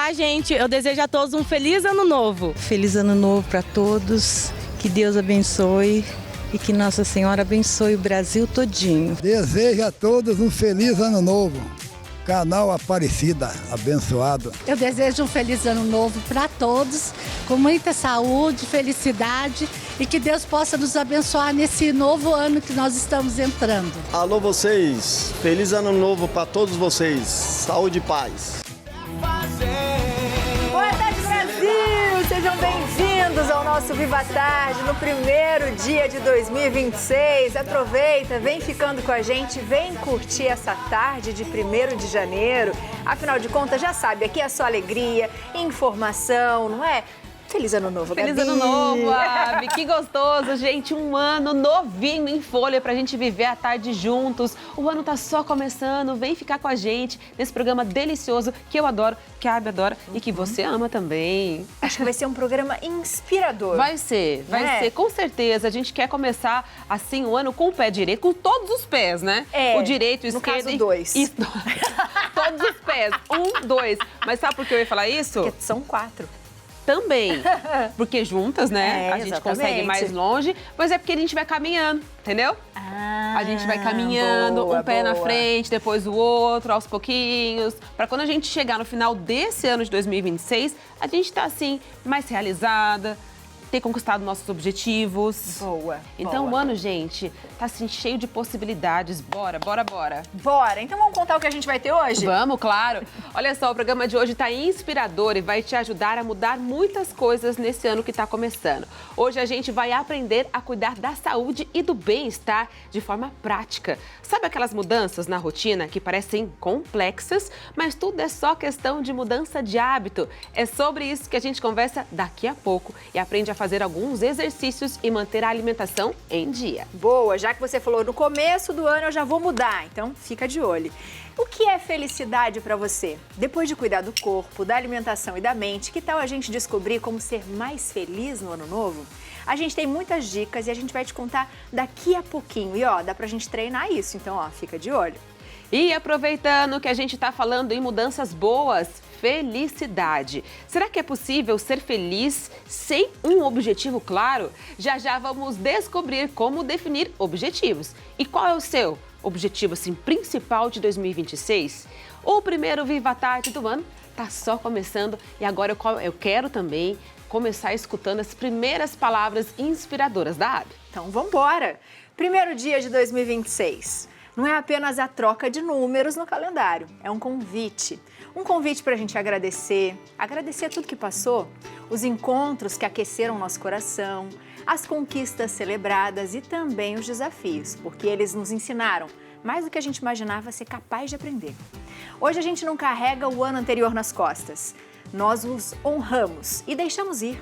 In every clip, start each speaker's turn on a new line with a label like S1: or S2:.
S1: encerrar, gente, eu desejo a todos um feliz ano novo.
S2: Feliz ano novo para todos, que Deus abençoe e que Nossa Senhora abençoe o Brasil todinho.
S3: Desejo a todos um feliz ano novo. Canal Aparecida, abençoado.
S4: Eu desejo um feliz ano novo para todos, com muita saúde, felicidade e que Deus possa nos abençoar nesse novo ano que nós estamos entrando.
S5: Alô vocês, feliz ano novo para todos vocês, saúde e paz.
S6: Boa tarde, Brasil! Sejam bem-vindos ao nosso Viva Tarde no primeiro dia de 2026. Aproveita, vem ficando com a gente, vem curtir essa tarde de 1º de janeiro. Afinal de contas, já sabe, aqui é só alegria, informação, não é? Feliz ano novo, Gabi.
S7: Feliz ano novo, Abi. Que gostoso, gente. Um ano novinho em folha pra gente viver a tarde juntos. O ano tá só começando. Vem ficar com a gente nesse programa delicioso que eu adoro, que a Abi adora e que você ama também.
S6: Acho que vai ser um programa inspirador.
S7: Vai ser, com certeza. A gente quer começar assim o ano com o pé direito, com todos os pés, né?
S6: É,
S7: o direito, o esquerdo.
S6: No caso, 2.
S7: Isso. Todos os pés. 1, 2. Mas sabe por que eu ia falar isso?
S6: Porque são 4.
S7: Também, porque juntas, né, a gente
S6: exatamente.
S7: consegue ir mais longe, mas é porque a gente vai caminhando, entendeu? A gente vai caminhando,
S6: boa,
S7: um pé na
S6: boa.
S7: frente, depois o outro, aos pouquinhos, para quando a gente chegar no final desse ano de 2026, a gente tá assim, mais realizada, ter conquistado nossos objetivos.
S6: Boa.
S7: Então
S6: boa.
S7: o ano, gente, tá assim cheio de possibilidades. Bora, bora, bora.
S6: Bora. Então vamos contar o que a gente vai ter hoje?
S7: Vamos, claro. Olha só, o programa de hoje está inspirador e vai te ajudar a mudar muitas coisas nesse ano que está começando. Hoje a gente vai aprender a cuidar da saúde e do bem-estar de forma prática. Sabe aquelas mudanças na rotina que parecem complexas, mas tudo é só questão de mudança de hábito? É sobre isso que a gente conversa daqui a pouco e aprende a fazer alguns exercícios e manter a alimentação em dia.
S6: Boa, já que você falou no começo do ano, eu já vou mudar, então fica de olho. O que é felicidade para você? Depois de cuidar do corpo, da alimentação e da mente, que tal a gente descobrir como ser mais feliz no ano novo? A gente tem muitas dicas e a gente vai te contar daqui a pouquinho. E ó, dá pra gente treinar isso, então ó, fica de olho.
S7: E aproveitando que a gente está falando em mudanças boas, felicidade. Será que é possível ser feliz sem um objetivo claro? Já já vamos descobrir como definir objetivos. E qual é o seu objetivo assim, principal de 2026? O primeiro Viva Tarde do ano está só começando e agora eu quero também começar escutando as primeiras palavras inspiradoras da Abi.
S6: Então vamos embora! Primeiro dia de 2026. Não é apenas a troca de números no calendário, é um convite. Um convite para a gente agradecer tudo que passou, os encontros que aqueceram nosso coração, as conquistas celebradas e também os desafios, porque eles nos ensinaram mais do que a gente imaginava ser capaz de aprender. Hoje a gente não carrega o ano anterior nas costas, nós os honramos e deixamos ir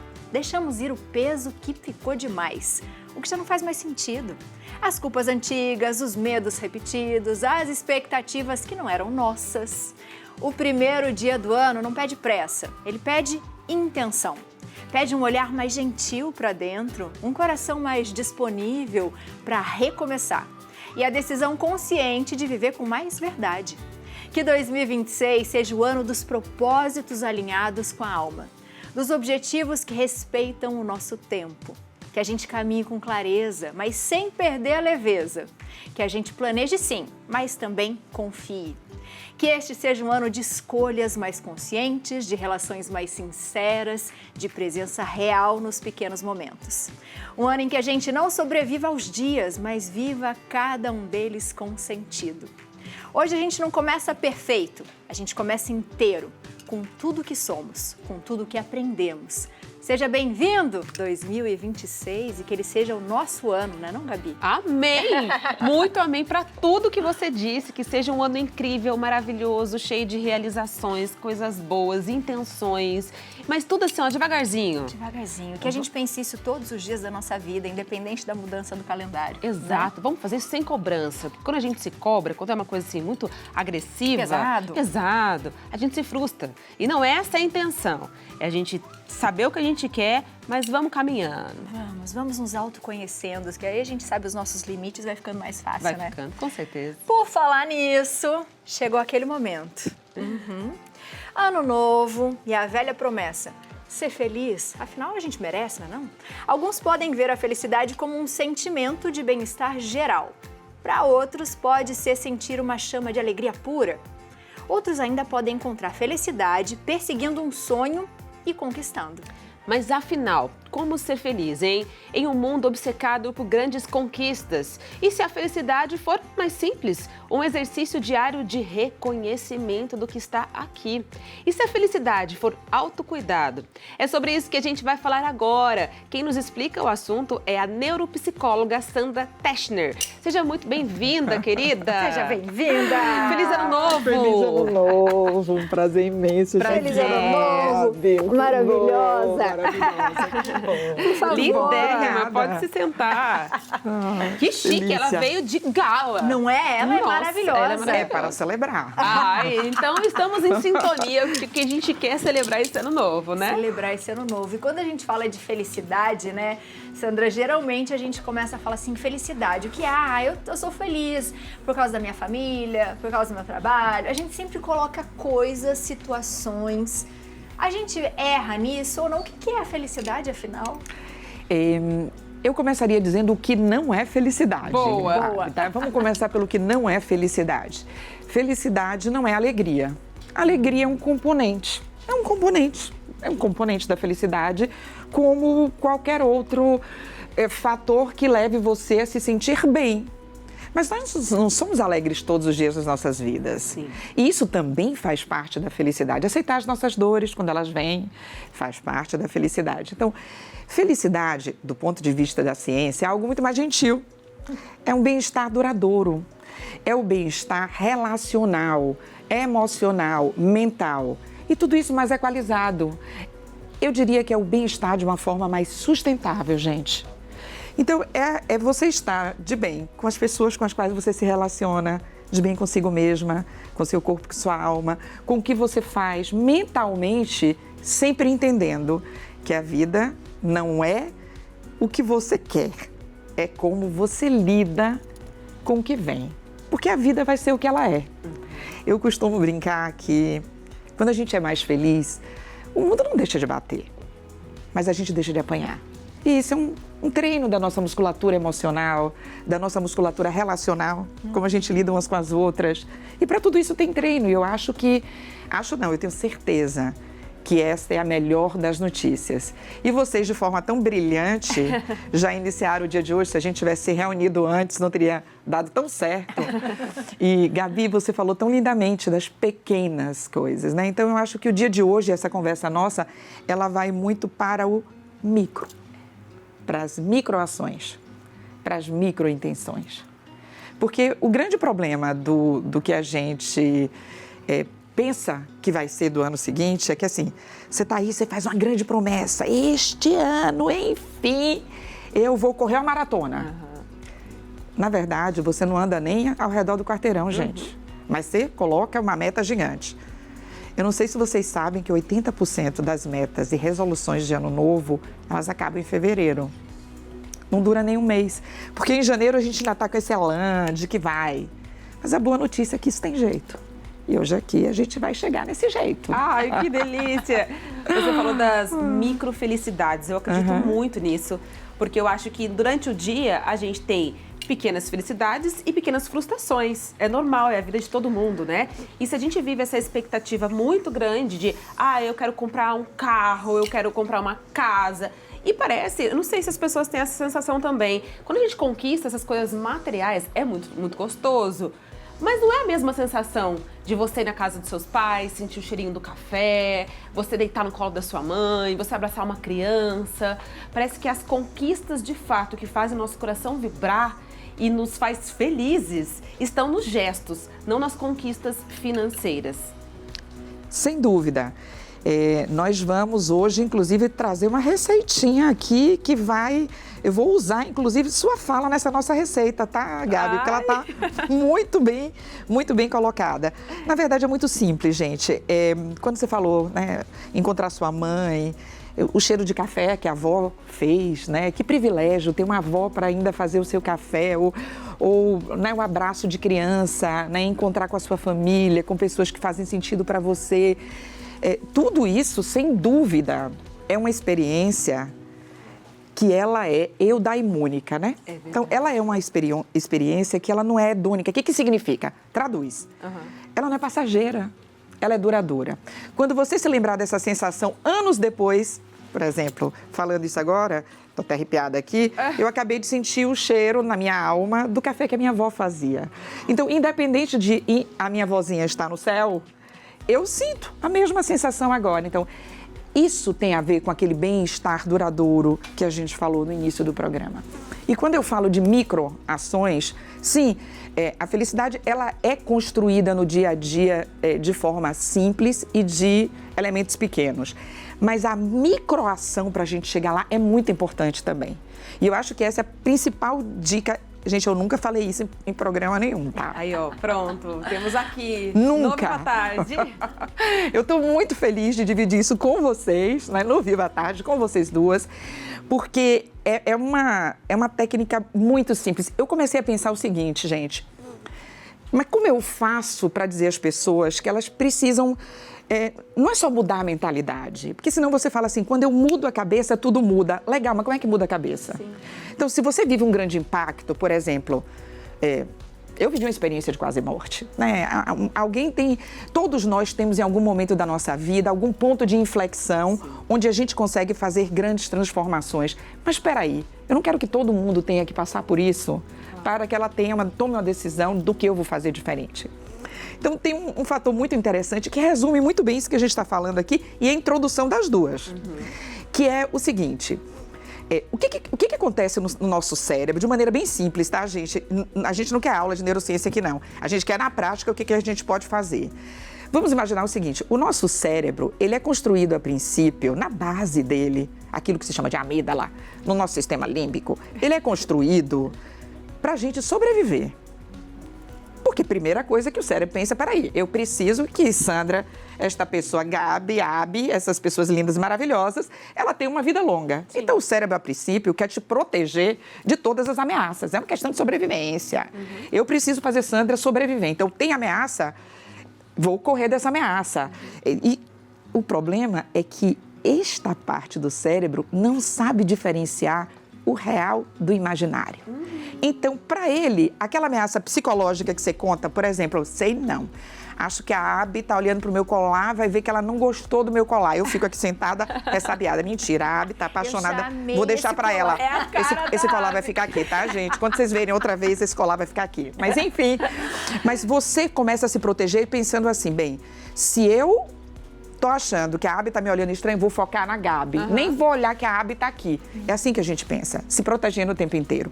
S6: o peso que ficou demais, o que já não faz mais sentido. As culpas antigas, os medos repetidos, as expectativas que não eram nossas. O primeiro dia do ano não pede pressa, ele pede intenção. Pede um olhar mais gentil para dentro, um coração mais disponível para recomeçar. E a decisão consciente de viver com mais verdade. Que 2026 seja o ano dos propósitos alinhados com a alma, dos objetivos que respeitam o nosso tempo. Que a gente caminhe com clareza, mas sem perder a leveza. Que a gente planeje sim, mas também confie. Que este seja um ano de escolhas mais conscientes, de relações mais sinceras, de presença real nos pequenos momentos. Um ano em que a gente não sobreviva aos dias, mas viva cada um deles com sentido. Hoje a gente não começa perfeito, a gente começa inteiro, com tudo que somos, com tudo que aprendemos. Seja bem-vindo 2026 e que ele seja o nosso ano, não é não, Gabi?
S7: Amém! Muito amém para tudo que você disse, que seja um ano incrível, maravilhoso, cheio de realizações, coisas boas, intenções, mas tudo assim, ó, devagarzinho.
S6: Devagarzinho, que a gente pense isso todos os dias da nossa vida, independente da mudança do calendário.
S7: Exato,
S6: né?
S7: Vamos fazer isso sem cobrança, porque quando a gente se cobra, quando é uma coisa assim muito agressiva,
S6: Pesado,
S7: a gente se frustra. E não é essa a intenção, é a gente saber o que a gente quer, mas vamos caminhando.
S6: Vamos nos autoconhecendo, que aí a gente sabe os nossos limites, vai ficando mais fácil,
S7: Vai
S6: né?
S7: ficando, com certeza.
S6: Por falar nisso, chegou aquele momento. Ano novo e a velha promessa. Ser feliz, afinal a gente merece, não é não? Alguns podem ver a felicidade como um sentimento de bem-estar geral. Para outros, pode ser sentir uma chama de alegria pura. Outros ainda podem encontrar felicidade perseguindo um sonho e conquistando.
S7: Mas afinal, como ser feliz, hein? Em um mundo obcecado por grandes conquistas. E se a felicidade for mais simples? Um exercício diário de reconhecimento do que está aqui. E se a felicidade for autocuidado? É sobre isso que a gente vai falar agora. Quem nos explica o assunto é a neuropsicóloga Sandra Teschner. Seja muito bem-vinda, querida.
S6: Seja bem-vinda.
S7: Feliz Ano Novo.
S8: Feliz Ano Novo, um prazer imenso.
S6: Feliz Ano Novo. Maravilhosa.
S8: Por favor.
S7: Lindérrima, pode se sentar. Que chique,
S8: delícia.
S7: ela veio de gala.
S6: Não é? Ela é
S7: Nossa,
S6: maravilhosa.
S7: ela é maravilhosa.
S8: É para celebrar.
S7: Ai, então estamos em sintonia, porque a gente quer celebrar esse ano novo, né?
S6: Celebrar esse ano novo. E quando a gente fala de felicidade, né, Sandra, geralmente a gente começa a falar assim, felicidade. O que é? Eu sou feliz por causa da minha família, por causa do meu trabalho. A gente sempre coloca coisas, situações. A gente erra nisso ou não? O que é a felicidade, afinal?
S8: Eu começaria dizendo o que não é felicidade.
S7: Boa.
S6: Boa.
S8: Tá? Vamos começar pelo que não é felicidade. Felicidade não é alegria. Alegria é um componente. É um componente da felicidade, como qualquer outro fator que leve você a se sentir bem. Mas nós não somos alegres todos os dias das nossas vidas.
S7: Sim.
S8: E isso também faz parte da felicidade. Aceitar as nossas dores quando elas vêm faz parte da felicidade. Então, felicidade, do ponto de vista da ciência, é algo muito mais gentil. É um bem-estar duradouro. É o bem-estar relacional, emocional, mental. E tudo isso mais equalizado. Eu diria que é o bem-estar de uma forma mais sustentável, gente. Então, é você estar de bem com as pessoas com as quais você se relaciona, de bem consigo mesma, com seu corpo, com sua alma, com o que você faz mentalmente, sempre entendendo que a vida não é o que você quer, é como você lida com o que vem. Porque a vida vai ser o que ela é. Eu costumo brincar que quando a gente é mais feliz, o mundo não deixa de bater, mas a gente deixa de apanhar. E isso é um treino da nossa musculatura emocional, da nossa musculatura relacional, como a gente lida umas com as outras. E para tudo isso tem treino. E eu eu tenho certeza que esta é a melhor das notícias. E vocês, de forma tão brilhante, já iniciaram o dia de hoje. Se a gente tivesse se reunido antes, não teria dado tão certo. E, Gabi, você falou tão lindamente das pequenas coisas, né? Então, eu acho que o dia de hoje, essa conversa nossa, ela vai muito para o micro. Para as microações, para as microintenções. Porque o grande problema do que a gente pensa que vai ser do ano seguinte é que, assim, você está aí, você faz uma grande promessa. Este ano, enfim, eu vou correr uma maratona. Uhum. Na verdade, você não anda nem ao redor do quarteirão, gente. Mas você coloca uma meta gigante. Eu não sei se vocês sabem que 80% das metas e resoluções de ano novo, elas acabam em fevereiro. Não dura nem um mês. Porque em janeiro a gente ainda está com esse elan de que vai. Mas a boa notícia é que isso tem jeito. E hoje aqui a gente vai chegar nesse jeito.
S7: Ai, que delícia! Você falou das microfelicidades. Eu acredito muito nisso. Porque eu acho que durante o dia a gente tem pequenas felicidades e pequenas frustrações. É normal, é a vida de todo mundo, né? E se a gente vive essa expectativa muito grande de eu quero comprar um carro, eu quero comprar uma casa. E parece, eu não sei se as pessoas têm essa sensação também. Quando a gente conquista essas coisas materiais, é muito, muito gostoso. Mas não é a mesma sensação de você ir na casa dos seus pais, sentir o cheirinho do café, você deitar no colo da sua mãe, você abraçar uma criança. Parece que as conquistas de fato que fazem o nosso coração vibrar e nos faz felizes estão nos gestos, não nas conquistas financeiras.
S8: Sem dúvida. Nós vamos hoje, inclusive, trazer uma receitinha aqui que eu vou usar, inclusive, sua fala nessa nossa receita, tá, Gabi? Porque ela tá muito bem colocada. Na verdade, é muito simples, gente. Quando você falou, né, encontrar sua mãe, o cheiro de café que a avó fez, né? Que privilégio ter uma avó para ainda fazer o seu café, ou né, o abraço de criança, né? Encontrar com a sua família, com pessoas que fazem sentido para você. Tudo isso, sem dúvida, é uma experiência que ela é eudaimônica, né? Então, ela é uma experiência que ela não é hedônica. O que significa? Traduz. Ela não é passageira, ela é duradoura. Quando você se lembrar dessa sensação anos depois, por exemplo, falando isso agora, estou até arrepiada aqui, eu acabei de sentir o cheiro na minha alma do café que a minha avó fazia. Então, independente de a minha vozinha estar no céu, eu sinto a mesma sensação agora. Então, isso tem a ver com aquele bem-estar duradouro que a gente falou no início do programa. E quando eu falo de microações, sim, a felicidade ela é construída no dia a dia de forma simples e de elementos pequenos. Mas a microação para a gente chegar lá é muito importante também. E eu acho que essa é a principal dica. Gente, eu nunca falei isso em programa nenhum, tá?
S7: Aí, ó, pronto. Temos aqui.
S8: Nunca.
S7: No Viva Tarde.
S8: Eu estou muito feliz de dividir isso com vocês, né, no Viva Tarde, com vocês duas, porque é uma técnica muito simples. Eu comecei a pensar o seguinte, gente, mas como eu faço para dizer às pessoas que elas precisam... não é só mudar a mentalidade, porque senão você fala assim, quando eu mudo a cabeça, tudo muda. Legal, mas como é que muda a cabeça? Sim. Então, se você vive um grande impacto, por exemplo, eu vivi uma experiência de quase morte, né? Todos nós temos em algum momento da nossa vida, algum ponto de inflexão, onde a gente consegue fazer grandes transformações. Mas espera aí, eu não quero que todo mundo tenha que passar por isso, para que ela tome uma decisão do que eu vou fazer diferente. Então, tem um fator muito interessante que resume muito bem isso que a gente está falando aqui e a introdução das duas, que é o seguinte, o que acontece no nosso cérebro de maneira bem simples, tá, gente? A gente não quer aula de neurociência aqui, não. A gente quer, na prática, o que a gente pode fazer. Vamos imaginar o seguinte, o nosso cérebro, ele é construído, a princípio, na base dele, aquilo que se chama de amígdala, no nosso sistema límbico, ele é construído para a gente sobreviver. Porque primeira coisa que o cérebro pensa, peraí, eu preciso que Sandra, esta pessoa, Gabi, Abi, essas pessoas lindas e maravilhosas, ela tenha uma vida longa. Sim. Então o cérebro, a princípio, quer te proteger de todas as ameaças. É uma questão de sobrevivência. Eu preciso fazer Sandra sobreviver. Então tem ameaça, vou correr dessa ameaça. E o problema é que esta parte do cérebro não sabe diferenciar o real do imaginário. Então, para ele, aquela ameaça psicológica que você conta, por exemplo, eu sei não. Acho que a Abi está olhando para o meu colar, vai ver que ela não gostou do meu colar. Eu fico aqui sentada, ressabiada. Mentira, a Abi está apaixonada. Vou deixar para ela. Esse colar vai ficar aqui, tá, gente? Quando vocês verem outra vez, esse colar vai ficar aqui. Mas, enfim. Mas você começa a se proteger pensando assim, bem, se eu tô achando que a Abi tá me olhando estranho, vou focar na Gabi. Nem vou olhar que a Abi tá aqui. É assim que a gente pensa, se protegendo o tempo inteiro.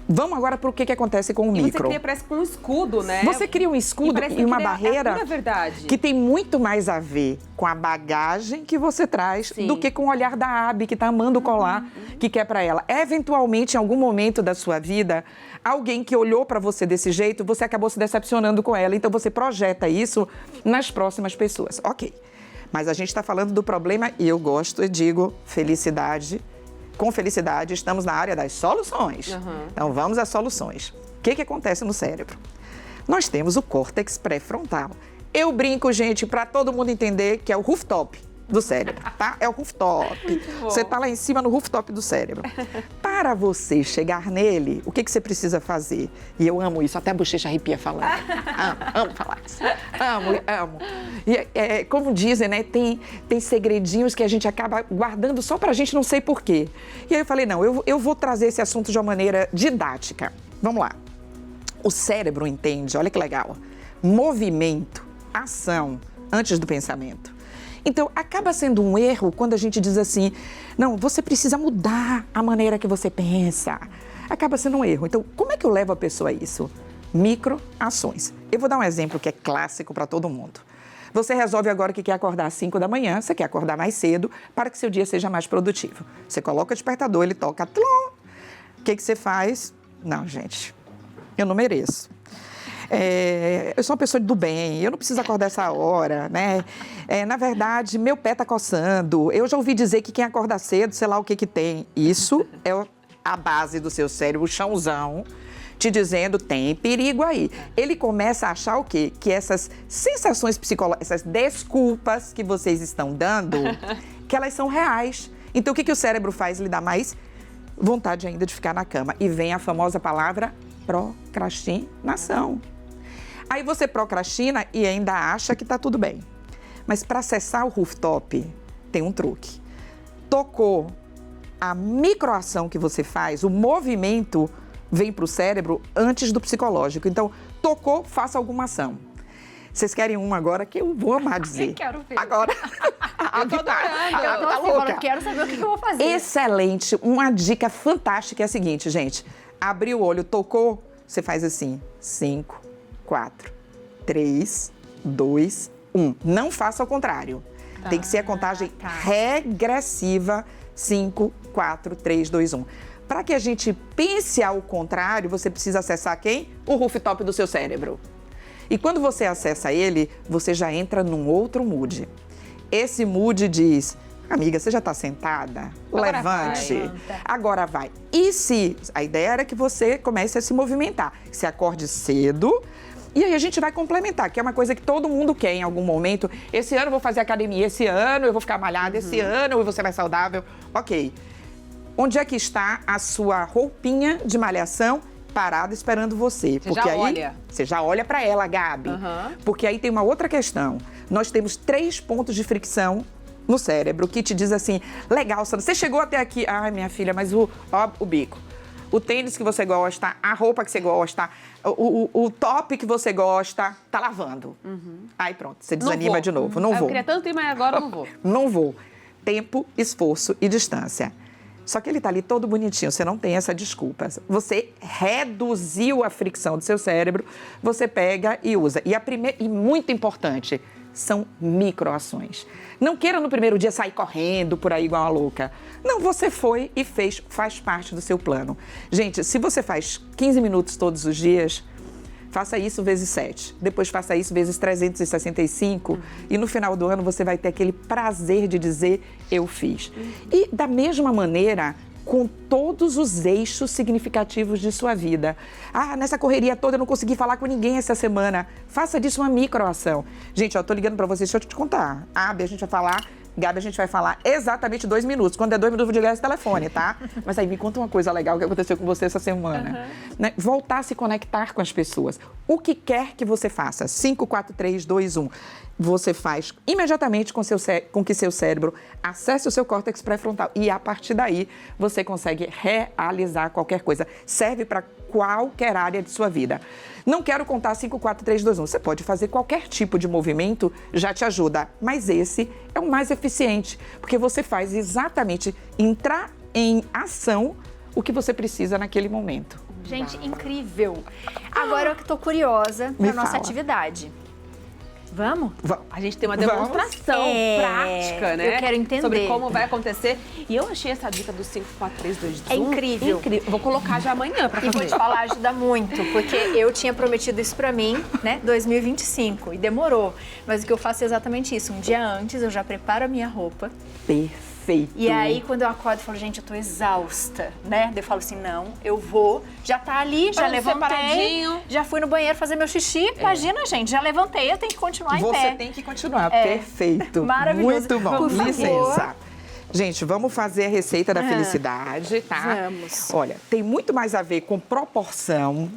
S8: Vamos agora para o que acontece com o micro.
S7: Você cria, parece com um escudo, né?
S8: Você cria um escudo e uma barreira
S7: que
S8: tem muito mais a ver com a bagagem que você traz do que com o olhar da Abi, que está amando o colar, que quer para ela. Eventualmente, em algum momento da sua vida, alguém que olhou para você desse jeito, você acabou se decepcionando com ela. Então, você projeta isso nas próximas pessoas. Ok. Mas a gente está falando do problema e eu gosto e digo felicidade. Com felicidade, estamos na área das soluções. Então, vamos às soluções. O que acontece no cérebro? Nós temos o córtex pré-frontal. Eu brinco, gente, para todo mundo entender que é o rooftop do cérebro, tá? É o rooftop. Você está lá em cima no rooftop do cérebro. Para você chegar nele, o que você precisa fazer? E eu amo isso, até a bochecha arrepia falando. Amo falar isso. Amo. E, como dizem, né? Tem segredinhos que a gente acaba guardando só pra gente, não sei por quê. E aí eu falei, não, eu vou trazer esse assunto de uma maneira didática. Vamos lá. O cérebro entende, olha que legal, movimento, ação, antes do pensamento. Então, acaba sendo um erro quando a gente diz assim, não, você precisa mudar a maneira que você pensa. Acaba sendo um erro. Então, como é que eu levo a pessoa a isso? Microações. Eu vou dar um exemplo que é clássico para todo mundo. Você resolve agora que quer acordar às 5 da manhã, você quer acordar mais cedo para que seu dia seja mais produtivo. Você coloca o despertador, ele toca, tlum. O que você faz? Não, gente, eu não mereço. Eu sou uma pessoa do bem, eu não preciso acordar essa hora, né? Na verdade, meu pé tá coçando. Eu já ouvi dizer que quem acorda cedo, sei lá o que tem. Isso é a base do seu cérebro, o chãozão, te dizendo, tem perigo aí. Ele começa a achar o quê? Que essas sensações psicológicas, essas desculpas que vocês estão dando, que elas são reais. Então, o que o cérebro faz? Ele dá mais vontade ainda de ficar na cama. E vem a famosa palavra procrastinação. Aí você procrastina e ainda acha que tá tudo bem. Mas para acessar o rooftop, tem um truque. Tocou, a microação que você faz, o movimento vem para o cérebro antes do psicológico. Então, tocou, faça alguma ação. Vocês querem uma agora que eu vou amar dizer?
S6: Eu quero ver.
S8: Agora.
S7: Eu tô adorando.
S8: Tá louca.
S6: Eu quero saber o que eu vou fazer.
S8: Excelente. Uma dica fantástica é a seguinte, gente. Abriu o olho, tocou, você faz assim. 5, 4, 3, 2, 1. Não faça ao contrário. Tem que ser a contagem regressiva. 5, 4, 3, 2, 1. Para que a gente pense ao contrário, você precisa acessar quem? O rooftop do seu cérebro. E quando você acessa ele, você já entra num outro mood. Esse mood diz, amiga, você já está sentada?
S7: Agora
S8: Levante. Agora vai. E se a ideia era que você comece a se movimentar, se acorde cedo. E aí a gente vai complementar, que é uma coisa que todo mundo quer em algum momento. Esse ano eu vou fazer academia, esse ano eu vou ficar malhada, esse ano eu vou ser mais saudável. Ok. Onde é que está a sua roupinha de malhação parada esperando você?
S7: Você já olha.
S8: Você já olha para ela, Gabi. Porque aí tem uma outra questão. Nós temos 3 pontos de fricção no cérebro que te diz assim, legal, Sandra, você chegou até aqui. Ai, minha filha, mas o bico. O tênis que você gosta, a roupa que você gosta, o top que você gosta, tá lavando. Aí pronto, você desanima de novo. Não vou.
S7: Eu queria tanto ir, mas agora eu não vou.
S8: Não vou. Tempo, esforço e distância. Só que ele tá ali todo bonitinho, você não tem essa desculpa. Você reduziu a fricção do seu cérebro, você pega e usa. E muito importante, são microações. Não queira no primeiro dia sair correndo por aí igual uma louca. Não, você foi e fez, faz parte do seu plano. Gente, se você faz 15 minutos todos os dias, faça isso vezes 7. Depois faça isso vezes 365. E no final do ano você vai ter aquele prazer de dizer, eu fiz. E da mesma maneira, com todos os eixos significativos de sua vida. Ah, nessa correria toda eu não consegui falar com ninguém essa semana. Faça disso uma microação. Gente, eu tô ligando pra vocês, deixa eu te contar. Gabi, a gente vai falar exatamente 2 minutos. Quando é 2 minutos, eu vou desligar esse telefone, tá? Mas aí, me conta uma coisa legal que aconteceu com você essa semana. Né? Voltar a se conectar com as pessoas. O que quer que você faça, 5, 4, 3, 2, 1, você faz imediatamente com que seu cérebro acesse o seu córtex pré-frontal. E a partir daí, você consegue realizar qualquer coisa. Serve para qualquer área de sua vida. Não quero contar 5, 4, 3, 2, 1. Você pode fazer qualquer tipo de movimento, já te ajuda. Mas esse é o mais eficiente, porque você faz exatamente entrar em ação o que você precisa naquele momento.
S6: Gente, incrível. Agora eu que tô curiosa para nossa atividade. Vamos?
S7: A gente tem uma demonstração prática, né?
S6: Eu quero entender.
S7: Sobre como vai acontecer. E eu achei essa dica do 5, 4, 3, 2, 1
S6: É incrível.
S7: Vou colocar já amanhã pra fazer.
S6: E vou te falar, ajuda muito, porque eu tinha prometido isso pra mim, né, 2025, e demorou. Mas o que eu faço é exatamente isso. Um dia antes, eu já preparo a minha roupa.
S8: Perfeito.
S6: E aí, quando eu acordo, eu falo, gente, eu tô exausta, né? Daí eu falo assim, não, eu vou, já tá ali, já levantei, já fui no banheiro fazer meu xixi. Imagina, gente, já levantei, eu tenho que continuar em pé.
S8: Você tem que continuar, perfeito.
S6: Maravilhoso.
S8: Muito bom,
S6: Por
S8: licença.
S6: favor.
S8: Gente, vamos fazer a receita da felicidade, tá?
S6: Vamos.
S8: Olha, tem muito mais a ver com proporção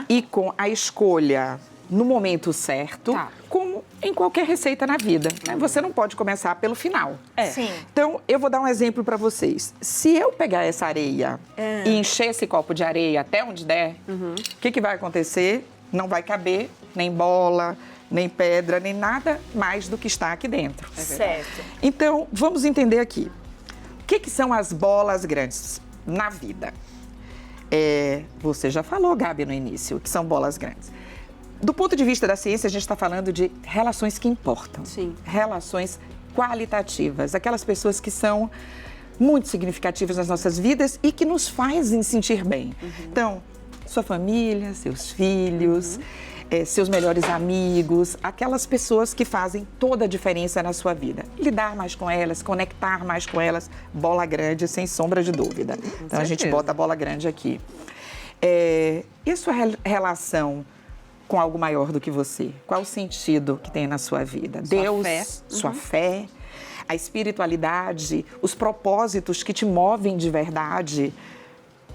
S8: e com a escolha no momento certo, como em qualquer receita na vida. Né? Você não pode começar pelo final.
S6: Sim.
S8: Então, eu vou dar um exemplo para vocês. Se eu pegar essa areia e encher esse copo de areia até onde der, o que vai acontecer? Não vai caber nem bola, nem pedra, nem nada mais do que está aqui dentro.
S6: Certo.
S8: Então, vamos entender aqui. O que são as bolas grandes na vida? Você já falou, Gabi, no início, que são bolas grandes. Do ponto de vista da ciência, a gente está falando de relações que importam.
S7: Sim.
S8: Relações qualitativas, aquelas pessoas que são muito significativas nas nossas vidas e que nos fazem sentir bem. Então, sua família, seus filhos, seus melhores amigos, aquelas pessoas que fazem toda a diferença na sua vida. Lidar mais com elas, conectar mais com elas, bola grande, sem sombra de dúvida. Então, a gente bota a bola grande aqui. E a sua relação com algo maior do que você? Qual o sentido que tem na sua vida? Deus,
S7: fé.
S8: Sua fé, a espiritualidade, os propósitos que te movem de verdade.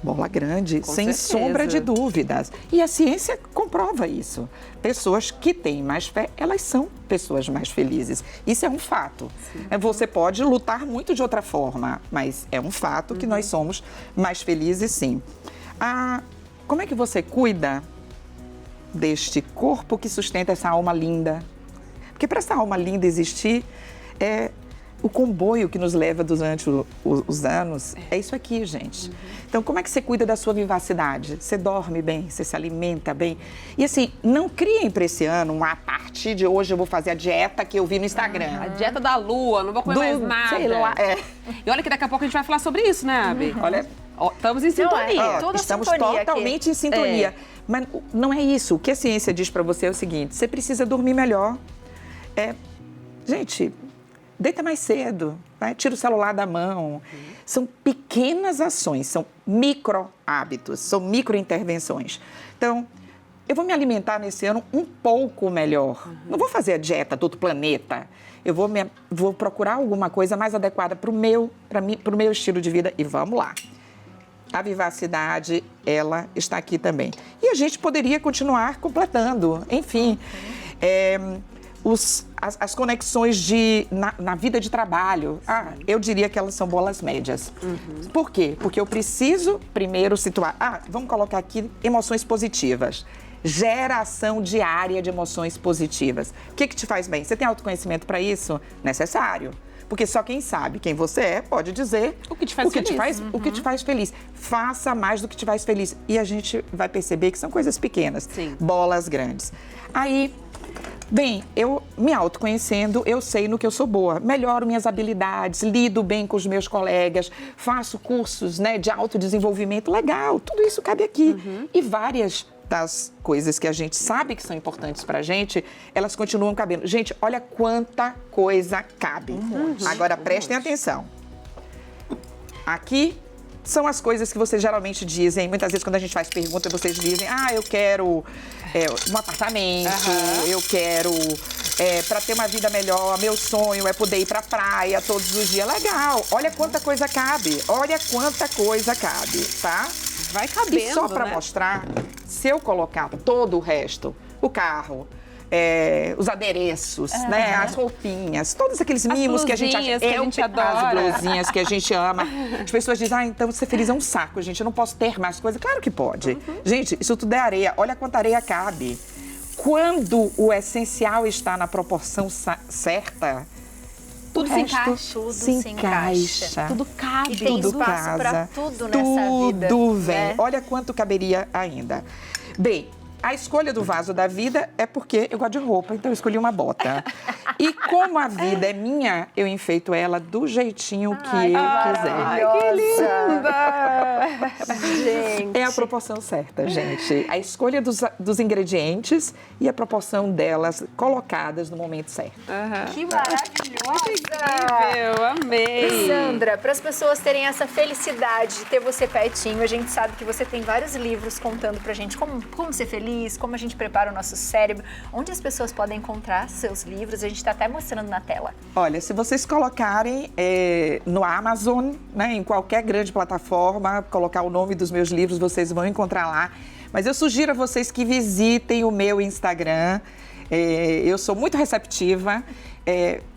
S8: Bola grande,
S7: Com
S8: sem
S7: certeza.
S8: sombra de dúvidas. E a ciência comprova isso. Pessoas que têm mais fé, elas são pessoas mais felizes. Isso é um fato. Você pode lutar muito de outra forma, mas é um fato que nós somos mais felizes, sim. Como é que você cuida deste corpo que sustenta essa alma linda? Porque para essa alma linda existir, o comboio que nos leva durante os anos é isso aqui, gente. Então, como é que você cuida da sua vivacidade? Você dorme bem, você se alimenta bem. E assim, não criem para esse ano, a partir de hoje eu vou fazer a dieta que eu vi no Instagram.
S7: A dieta da lua, não vou comer mais nada.
S8: Sei lá,
S7: E olha que daqui a pouco a gente vai falar sobre isso, né, Abi?
S8: Olha,
S7: Estamos em sintonia.
S6: Toda
S8: estamos
S6: sintonia
S8: totalmente em sintonia. Mas não é isso. O que a ciência diz para você é o seguinte: você precisa dormir melhor. Gente, deita mais cedo, vai, tira o celular da mão. São pequenas ações, são micro hábitos, são micro intervenções. Então, eu vou me alimentar nesse ano um pouco melhor. Não vou fazer a dieta do outro planeta. Eu vou procurar alguma coisa mais adequada para o meu estilo de vida e vamos lá. A vivacidade, ela está aqui também. E a gente poderia continuar completando, enfim. As conexões na vida de trabalho, eu diria que elas são bolas médias. Por quê? Porque eu preciso primeiro situar, vamos colocar aqui emoções positivas. Geração diária de emoções positivas. O que te faz bem? Você tem autoconhecimento para isso? Necessário. Porque só quem sabe quem você é pode dizer
S7: o que te faz feliz.
S8: O que te faz feliz. Faça mais do que te faz feliz. E a gente vai perceber que são coisas pequenas.
S7: Sim.
S8: Bolas grandes. Aí, bem, eu me autoconhecendo, eu sei no que eu sou boa. Melhoro minhas habilidades, lido bem com os meus colegas, faço cursos, de autodesenvolvimento. Legal, tudo isso cabe aqui. E várias das coisas que a gente sabe que são importantes pra gente, elas continuam cabendo. Gente, olha quanta coisa cabe. Agora, prestem atenção. Aqui são as coisas que vocês geralmente dizem. Muitas vezes, quando a gente faz pergunta, vocês dizem, eu quero um apartamento, eu quero, para ter uma vida melhor, meu sonho é poder ir pra praia todos os dias. Legal, olha quanta coisa cabe, tá?
S7: Vai cabendo,
S8: E só para mostrar, se eu colocar todo o resto, o carro, os adereços, as roupinhas, todos aqueles mimos que a gente
S7: adora.
S8: As blusinhas que a gente ama. As pessoas dizem, então ser feliz é um saco, gente, eu não posso ter mais coisa. Claro que pode. Gente, isso tudo é areia. Olha quanta areia cabe. Quando o essencial está na proporção certa,
S7: Tudo se encaixa.
S6: Tudo se encaixa.
S7: Tudo cabe.
S6: E tem
S8: tudo
S6: espaço para tudo nessa vida.
S8: Tudo vem.
S6: né?
S8: Olha quanto caberia ainda. Bem, a escolha do vaso da vida é porque eu gosto de roupa, então eu escolhi uma bota. E como a vida é minha, eu enfeito ela do jeitinho que eu quiser.
S6: Que linda! Gente.
S8: É a proporção certa, gente. A escolha dos ingredientes e a proporção delas colocadas no momento certo.
S6: Que maravilhosa!
S7: Eu amei.
S6: Sandra, para as pessoas terem essa felicidade de ter você pertinho, a gente sabe que você tem vários livros contando pra gente como ser feliz, como a gente prepara o nosso cérebro, onde as pessoas podem encontrar seus livros, a gente está até mostrando na tela.
S8: Olha, se vocês colocarem no Amazon, em qualquer grande plataforma, colocar o nome dos meus livros, vocês vão encontrar lá. Mas eu sugiro a vocês que visitem o meu Instagram. Eu sou muito receptiva.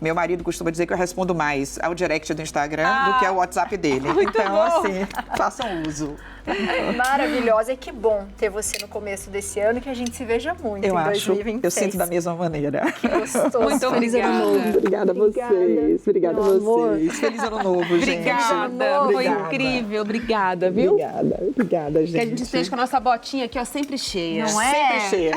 S8: Meu marido costuma dizer que eu respondo mais ao direct do Instagram do que ao WhatsApp dele. Então, assim, façam uso.
S6: Maravilhosa. E que bom ter você no começo desse ano, que a gente se veja muito em 2026.
S8: Eu sinto da mesma maneira.
S6: Que gostoso.
S7: Muito obrigada.
S8: Obrigada a vocês. Obrigada a vocês. Feliz ano novo, gente.
S7: Obrigada, foi incrível. Obrigada, viu?
S8: Obrigada, gente.
S7: Que a gente esteja com a nossa botinha aqui, ó, sempre cheia.
S6: Não é?
S8: Sempre cheia.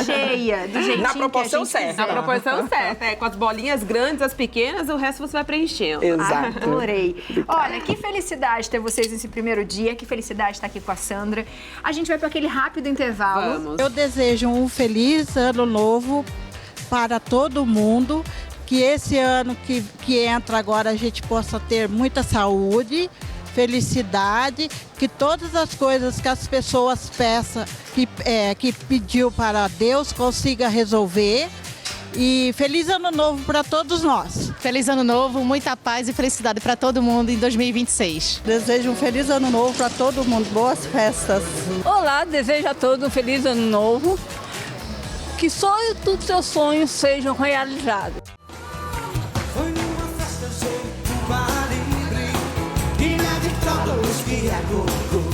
S6: Cheia, do jeitinho
S8: Na proporção
S6: que a gente
S8: certa.
S7: Na proporção certa, com as bolinhas grandes, as pequenas, o resto você vai preenchendo.
S8: Exato.
S6: Adorei. Olha, que felicidade ter vocês nesse primeiro dia, que felicidade estar aqui com a Sandra. A gente vai para aquele rápido intervalo.
S7: Vamos.
S2: Eu desejo um feliz ano novo para todo mundo, que esse ano que entra agora a gente possa ter muita saúde, felicidade, que todas as coisas que as pessoas peçam, que pediu para Deus, consiga resolver. E feliz ano novo para todos nós.
S1: Feliz ano novo, muita paz e felicidade para todo mundo em 2026.
S2: Desejo um feliz ano novo para todo mundo, boas festas.
S9: Olá, desejo a todos um feliz ano novo. Que todos os seus sonhos sejam realizados.
S10: Foi numa festa cheia de bar livre, inacreditáveis que é go-go.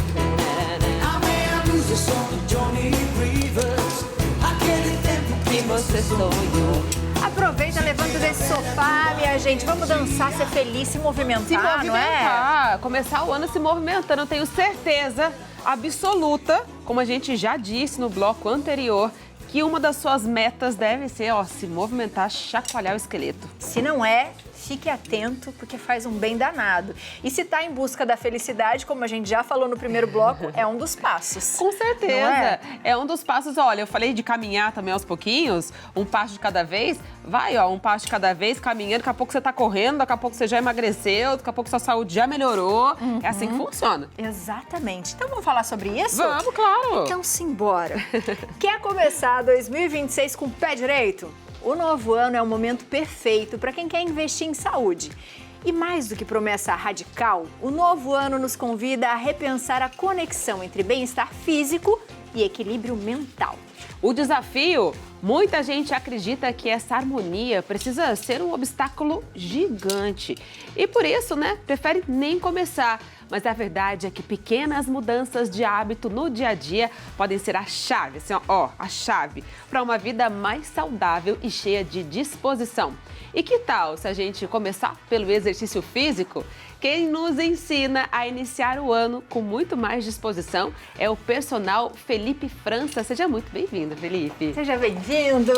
S10: A meia-luz e som de Johnny Rivers, aquele tempo que você sonhou.
S6: Aproveita, levanta desse sofá, minha gente. Vamos dançar, ser feliz, se movimentar,
S7: Se movimentar,
S6: não é?
S7: começar o ano se movimentando. Eu tenho certeza absoluta, como a gente já disse no bloco anterior, que uma das suas metas deve ser, ó, se movimentar, chacoalhar o esqueleto.
S6: Se não é, fique atento, porque faz um bem danado. E se tá em busca da felicidade, como a gente já falou no primeiro bloco, é um dos passos.
S7: Com certeza.
S6: Não é?
S7: É um dos passos. Olha, eu falei de caminhar também aos pouquinhos, um passo de cada vez. Vai, ó, um passo de cada vez, caminhando. Daqui a pouco você tá correndo, daqui a pouco você já emagreceu, daqui a pouco sua saúde já melhorou. É assim que funciona.
S6: Exatamente. Então vamos falar sobre isso?
S7: Vamos, claro.
S6: Então simbora. Quer começar 2026 com o pé direito? O novo ano é o momento perfeito para quem quer investir em saúde. E mais do que promessa radical, o novo ano nos convida a repensar a conexão entre bem-estar físico e equilíbrio mental.
S7: O desafio, muita gente acredita que essa harmonia precisa ser um obstáculo gigante. E por isso, né, prefere nem começar. Mas a verdade é que pequenas mudanças de hábito no dia a dia podem ser a chave, assim, ó, a chave para uma vida mais saudável e cheia de disposição. E que tal se a gente começar pelo exercício físico? Quem nos ensina a iniciar o ano com muito mais disposição é o personal Felipe França. Seja muito bem-vindo, Felipe.
S6: Seja bem-vindo!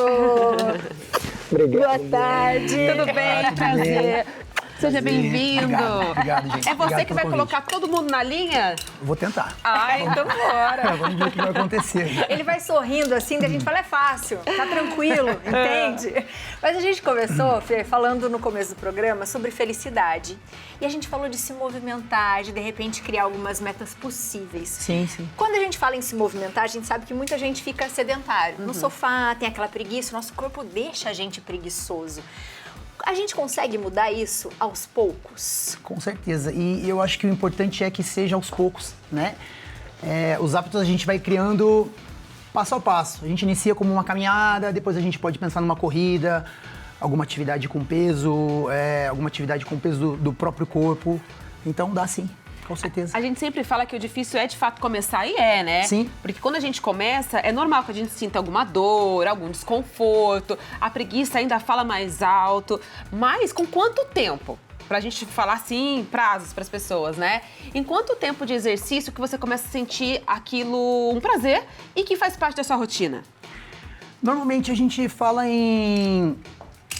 S6: Boa tarde!
S7: Tudo bem? Prazer! Seja bem-vindo!
S11: Obrigado, gente.
S7: É você
S11: Obrigado
S7: que vai
S11: pelo
S7: colocar todo mundo na linha?
S11: Vou tentar.
S7: Ah, então bora!
S11: Vamos ver o que vai acontecer.
S6: Ele vai sorrindo assim, daí a gente fala, é fácil, tá tranquilo, entende? Mas a gente começou, Fê, falando no começo do programa sobre felicidade. E a gente falou de se movimentar, de repente criar algumas metas possíveis.
S11: Sim, sim.
S6: Quando a gente fala em se movimentar, a gente sabe que muita gente fica sedentário. No sofá, tem aquela preguiça, o nosso corpo deixa a gente preguiçoso. A gente consegue mudar isso aos poucos?
S11: Com certeza. E eu acho que o importante é que seja aos poucos, né? Os hábitos a gente vai criando passo a passo. A gente inicia como uma caminhada, depois a gente pode pensar numa corrida, alguma atividade com peso, alguma atividade com peso do próprio corpo. Então dá sim. Com certeza.
S7: A gente sempre fala que o difícil é, de fato, começar e é, né?
S11: Sim.
S7: Porque quando a gente começa, é normal que a gente sinta alguma dor, algum desconforto, a preguiça ainda fala mais alto. Mas com quanto tempo? Pra gente falar, assim, prazos pras pessoas, né? Em quanto tempo de exercício que você começa a sentir aquilo um prazer e que faz parte da sua rotina?
S11: Normalmente a gente fala em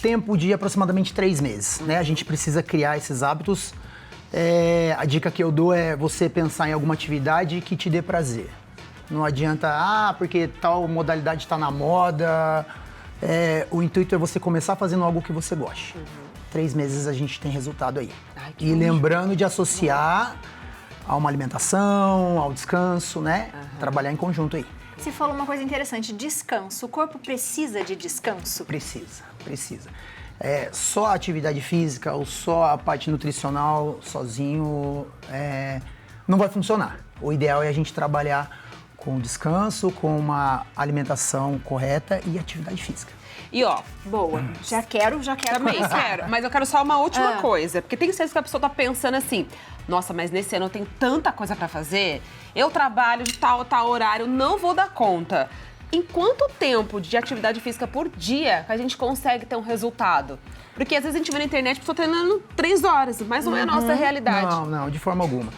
S11: tempo de aproximadamente 3 meses, né? A gente precisa criar esses hábitos. A dica que eu dou é você pensar em alguma atividade que te dê prazer. Não adianta, porque tal modalidade está na moda. O intuito é você começar fazendo algo que você goste. 3 meses a gente tem resultado aí. E lembrando de associar a uma alimentação, ao descanso, né? Trabalhar em conjunto aí.
S6: Você falou uma coisa interessante, descanso. O corpo precisa de descanso?
S11: Precisa. Só a atividade física ou só a parte nutricional sozinho não vai funcionar. O ideal é a gente trabalhar com descanso, com uma alimentação correta e atividade física.
S7: E ó,
S6: Boa. Já quero
S7: também
S6: começar.
S7: quero, mas eu quero só uma última coisa, porque tem vezes que a pessoa tá pensando assim, nossa, mas nesse ano eu tenho tanta coisa pra fazer, eu trabalho de tal horário, não vou dar conta. Em quanto tempo de atividade física por dia que a gente consegue ter um resultado? Porque às vezes a gente vê na internet a pessoa treinando 3 horas, mas não é a nossa realidade.
S11: Não, de forma alguma.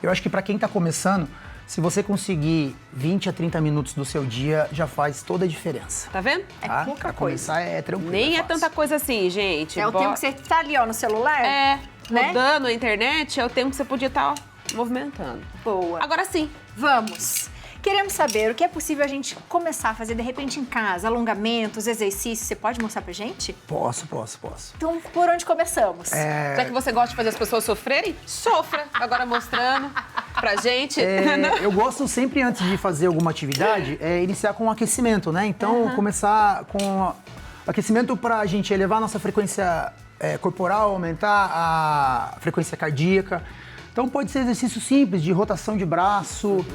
S11: Eu acho que para quem está começando, se você conseguir 20 a 30 minutos do seu dia, já faz toda a diferença.
S7: Tá vendo?
S6: É
S11: Tá?
S6: pouca
S11: Pra
S6: coisa.
S11: começar é tranquilo.
S7: Nem é
S11: fácil.
S7: tanta coisa assim, gente.
S6: É o tempo que você tá ali, ó, no celular.
S7: É,
S6: né?
S7: rodando a internet, é o tempo que você podia estar movimentando.
S6: Boa.
S7: Agora sim.
S6: Vamos. Queremos saber o que é possível a gente começar a fazer de repente em casa, alongamentos, exercícios. Você pode mostrar pra gente?
S11: Posso.
S6: Então, por onde começamos?
S7: Já que você gosta de fazer as pessoas sofrerem, sofra. Agora mostrando pra gente.
S11: Eu gosto sempre, antes de fazer alguma atividade, iniciar com um aquecimento, né? Então, começar com aquecimento para a gente elevar a nossa frequência corporal, aumentar a frequência cardíaca. Então, pode ser exercício simples de rotação de braço,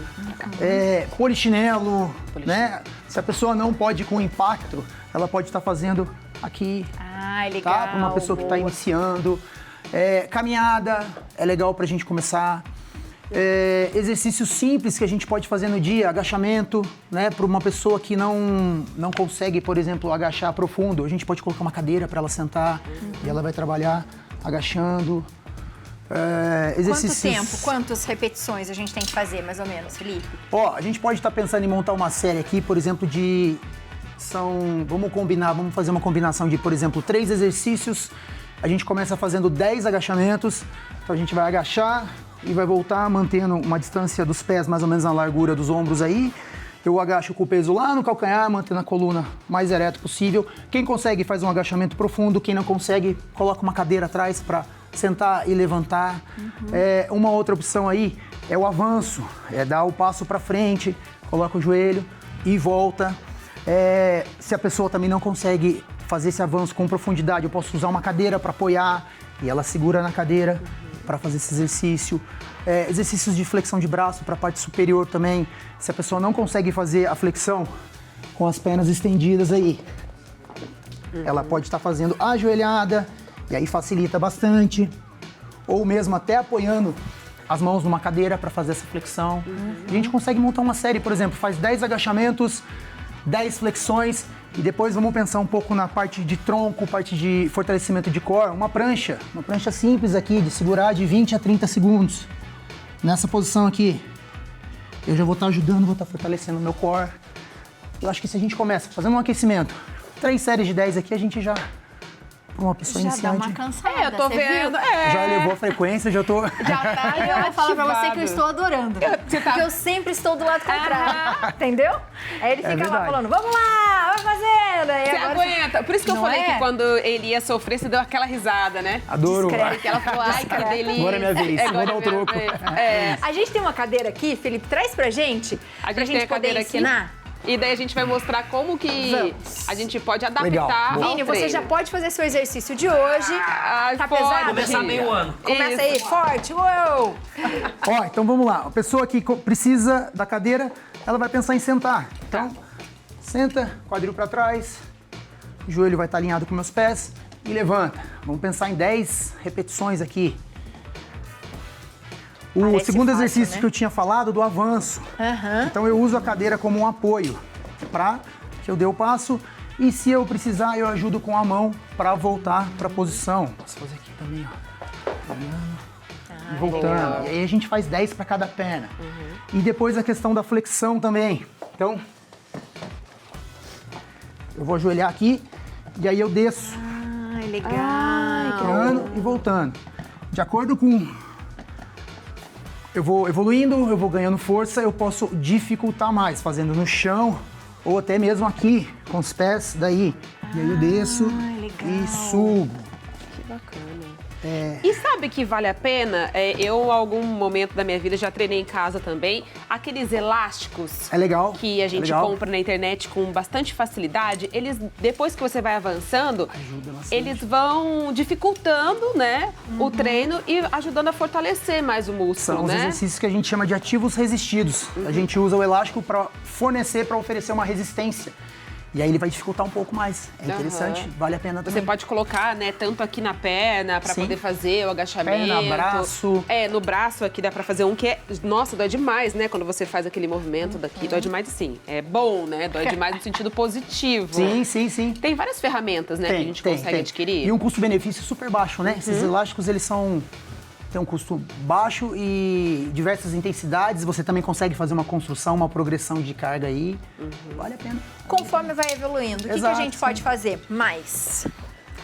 S11: polichinelo, né? Se a pessoa não pode ir com impacto, ela pode estar fazendo aqui,
S6: legal.
S11: tá? Para uma pessoa que está iniciando. Caminhada é legal para a gente começar. Exercícios simples que a gente pode fazer no dia, agachamento, né? Para uma pessoa que não consegue, por exemplo, agachar profundo, a gente pode colocar uma cadeira para ela sentar e ela vai trabalhar agachando. Exercícios...
S6: Quanto tempo, quantas repetições a gente tem que fazer, mais ou menos, Felipe?
S11: Ó, a gente pode estar pensando em montar uma série aqui, por exemplo, vamos fazer uma combinação de, por exemplo, 3 exercícios. A gente começa fazendo 10 agachamentos. Então a gente vai agachar e vai voltar mantendo uma distância dos pés mais ou menos na largura dos ombros aí. Eu agacho com o peso lá no calcanhar, mantendo a coluna mais ereto possível. Quem consegue faz um agachamento profundo, quem não consegue coloca uma cadeira atrás para sentar e levantar. Uma outra opção aí é o avanço, dar o passo para frente, coloca o joelho e volta. Se a pessoa também não consegue fazer esse avanço com profundidade, eu posso usar uma cadeira para apoiar e ela segura na cadeira para fazer esse exercício. Exercícios de flexão de braço para a parte superior também. Se a pessoa não consegue fazer a flexão com as pernas estendidas aí, ela pode estar fazendo ajoelhada, e aí facilita bastante. Ou mesmo até apoiando as mãos numa cadeira para fazer essa flexão. A gente consegue montar uma série, por exemplo, faz 10 agachamentos, 10 flexões, e depois vamos pensar um pouco na parte de tronco, parte de fortalecimento de core, uma prancha simples aqui, de segurar de 20 a 30 segundos. Nessa posição aqui, eu já vou estar ajudando, vou estar fortalecendo o meu core. Eu acho que se a gente começa fazendo um aquecimento, 3 séries de 10 aqui, a gente já... Para uma pessoa iniciante.
S6: Já dá uma cansada,
S7: eu tô vendo.
S11: Já elevou a frequência, já tô...
S6: Já tá, e eu vou falar pra você que eu estou adorando. Porque eu sempre estou do lado contrário, entendeu? Aí ele fica lá falando, vamos lá, vai fazendo. Aí
S7: você
S6: agora
S7: aguenta. Por isso que eu falei que quando ele ia sofrer, você deu aquela risada, né?
S11: Adoro.
S7: Que ela falou, ai, que delícia.
S11: Agora é minha vez, vou dar o troco.
S6: A gente tem uma cadeira aqui, Felipe, traz pra gente.
S7: A
S6: pra gente poder ensinar.
S7: Aqui. E daí a gente vai mostrar como que a gente pode adaptar.
S6: Vini, você já pode fazer seu exercício de hoje. Tá pesado?
S12: Começar bem o ano.
S6: Começa aí, forte. Uou!
S11: Ó, então vamos lá. A pessoa que precisa da cadeira, ela vai pensar em sentar. Então, senta, quadril para trás, joelho vai estar alinhado com meus pés e levanta. Vamos pensar em 10 repetições aqui. O segundo exercício que eu tinha falado, do avanço. Então eu uso a cadeira como um apoio para que eu dê o passo e se eu precisar eu ajudo com a mão para voltar para a posição. Posso fazer aqui também, ó. E voltando. Legal. E aí a gente faz 10 para cada perna. E depois a questão da flexão também. Então, eu vou ajoelhar aqui e aí eu desço.
S6: Legal.
S11: E voltando. De acordo com... Eu vou evoluindo, eu vou ganhando força, eu posso dificultar mais, fazendo no chão ou até mesmo aqui, com os pés daí. E aí eu desço e subo.
S7: Que bacana. E sabe que vale a pena? Eu, em algum momento da minha vida, já treinei em casa também. Aqueles elásticos
S11: É legal.
S7: que a gente compra na internet com bastante facilidade, eles, depois que você vai avançando, eles vão dificultando, né, o treino e ajudando a fortalecer mais o músculo,
S11: São os exercícios que a gente chama de ativos resistidos. A gente usa o elástico para fornecer, para oferecer uma resistência. E aí ele vai dificultar um pouco mais. É interessante, vale a pena também.
S7: Você pode colocar, né, tanto aqui na perna para poder fazer o agachamento.
S11: Perna, braço.
S7: No braço aqui dá para fazer um que é, nossa, dói demais, né, quando você faz aquele movimento daqui. Dói demais, sim. É bom, né? Dói demais no sentido positivo.
S11: Sim.
S7: Tem várias ferramentas, né, que a gente consegue adquirir.
S11: E um custo-benefício super baixo, né? Esses elásticos, eles têm um custo baixo e diversas intensidades. Você também consegue fazer uma construção, uma progressão de carga aí. Vale a pena.
S6: Conforme vai evoluindo, o que a gente pode fazer mais?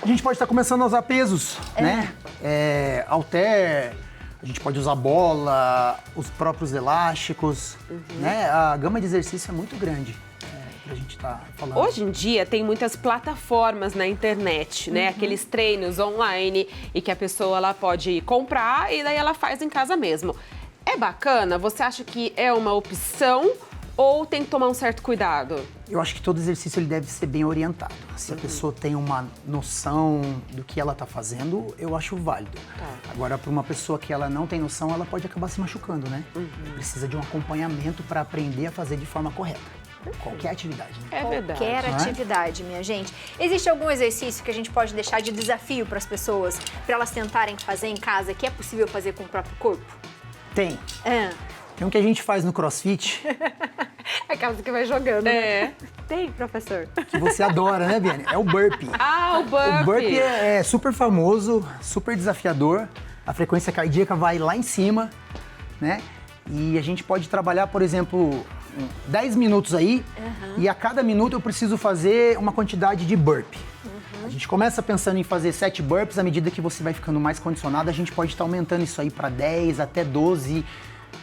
S11: A gente pode estar começando a usar pesos, né? Halter, a gente pode usar bola, os próprios elásticos, né? A gama de exercício é muito grande. A gente tá falando.
S7: Hoje em dia tem muitas plataformas na internet, né? Aqueles treinos online e que a pessoa ela pode comprar e daí ela faz em casa mesmo. É bacana? Você acha que é uma opção ou tem que tomar um certo cuidado?
S11: Eu acho que todo exercício ele deve ser bem orientado. Se a pessoa tem uma noção do que ela está fazendo, eu acho válido. Agora, para uma pessoa que ela não tem noção, ela pode acabar se machucando, né? Precisa de um acompanhamento para aprender a fazer de forma correta. Qualquer atividade. Né?
S7: É verdade.
S6: Qualquer atividade, minha gente. Existe algum exercício que a gente pode deixar de desafio para as pessoas, para elas tentarem fazer em casa, que é possível fazer com o próprio corpo?
S11: Tem. Tem um que a gente faz no CrossFit.
S6: Aquela que vai jogando, né? Tem, professor.
S11: Que você adora, né, Biane? É o burpee.
S7: O burpee.
S11: O burpee é super famoso, super desafiador. A frequência cardíaca vai lá em cima, né? E a gente pode trabalhar, por exemplo, 10 minutos aí, e a cada minuto eu preciso fazer uma quantidade de burpee. A gente começa pensando em fazer 7 burpees, à medida que você vai ficando mais condicionado, a gente pode estar aumentando isso aí para 10, até 12,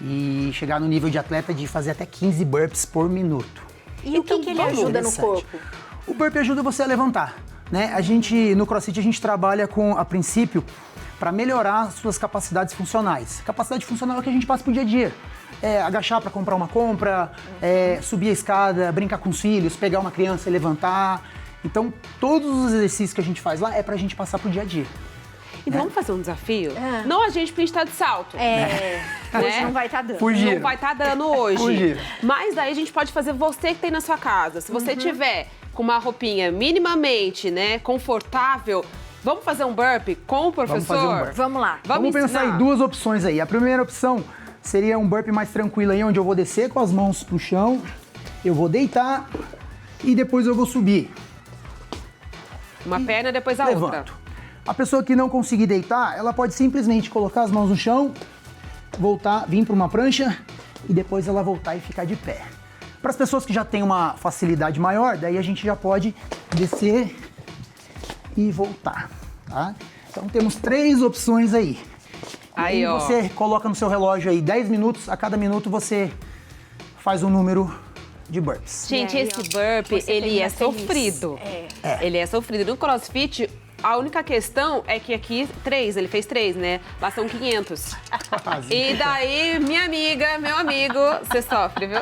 S11: e chegar no nível de atleta de fazer até 15 burpees por minuto.
S6: E o que ele ajuda no corpo?
S11: O burpee ajuda você a levantar, né? No CrossFit a gente trabalha com, a princípio, para melhorar suas capacidades funcionais. Capacidade funcional é o que a gente passa pro dia a dia. Agachar para comprar uma compra, subir a escada, brincar com os filhos, pegar uma criança e levantar. Então, todos os exercícios que a gente faz lá é pra gente passar pro dia a dia.
S7: Então vamos fazer um desafio? Não a gente pra gente estar de salto.
S6: Hoje não vai estar dando.
S7: Não vai estar dando hoje.
S11: Fugir.
S7: Mas daí a gente pode fazer você que tem na sua casa. Se você tiver com uma roupinha minimamente, né, confortável, vamos fazer um burpee com o professor?
S11: Vamos fazer um burpee.
S6: Vamos lá.
S11: Vamos pensar em duas opções aí. A primeira opção seria um burpee mais tranquilo aí, onde eu vou descer com as mãos pro chão, eu vou deitar e depois eu vou subir.
S7: Uma perna, depois a
S11: Levanto.
S7: outra.
S11: A pessoa que não conseguir deitar, ela pode simplesmente colocar as mãos no chão, voltar, vir para uma prancha e depois ela voltar e ficar de pé. Para as pessoas que já têm uma facilidade maior, daí a gente já pode descer e voltar, tá? Então temos 3 opções aí.
S7: Aí,
S11: e
S7: ó.
S11: você coloca no seu relógio aí 10 minutos, a cada minuto você faz um número de burpees.
S7: Gente, esse burpee, ele é sofrido. Ele é sofrido. No CrossFit, a única questão é que aqui 3, ele fez 3, né? Lá são 500. E daí, minha amiga, meu amigo, você sofre, viu?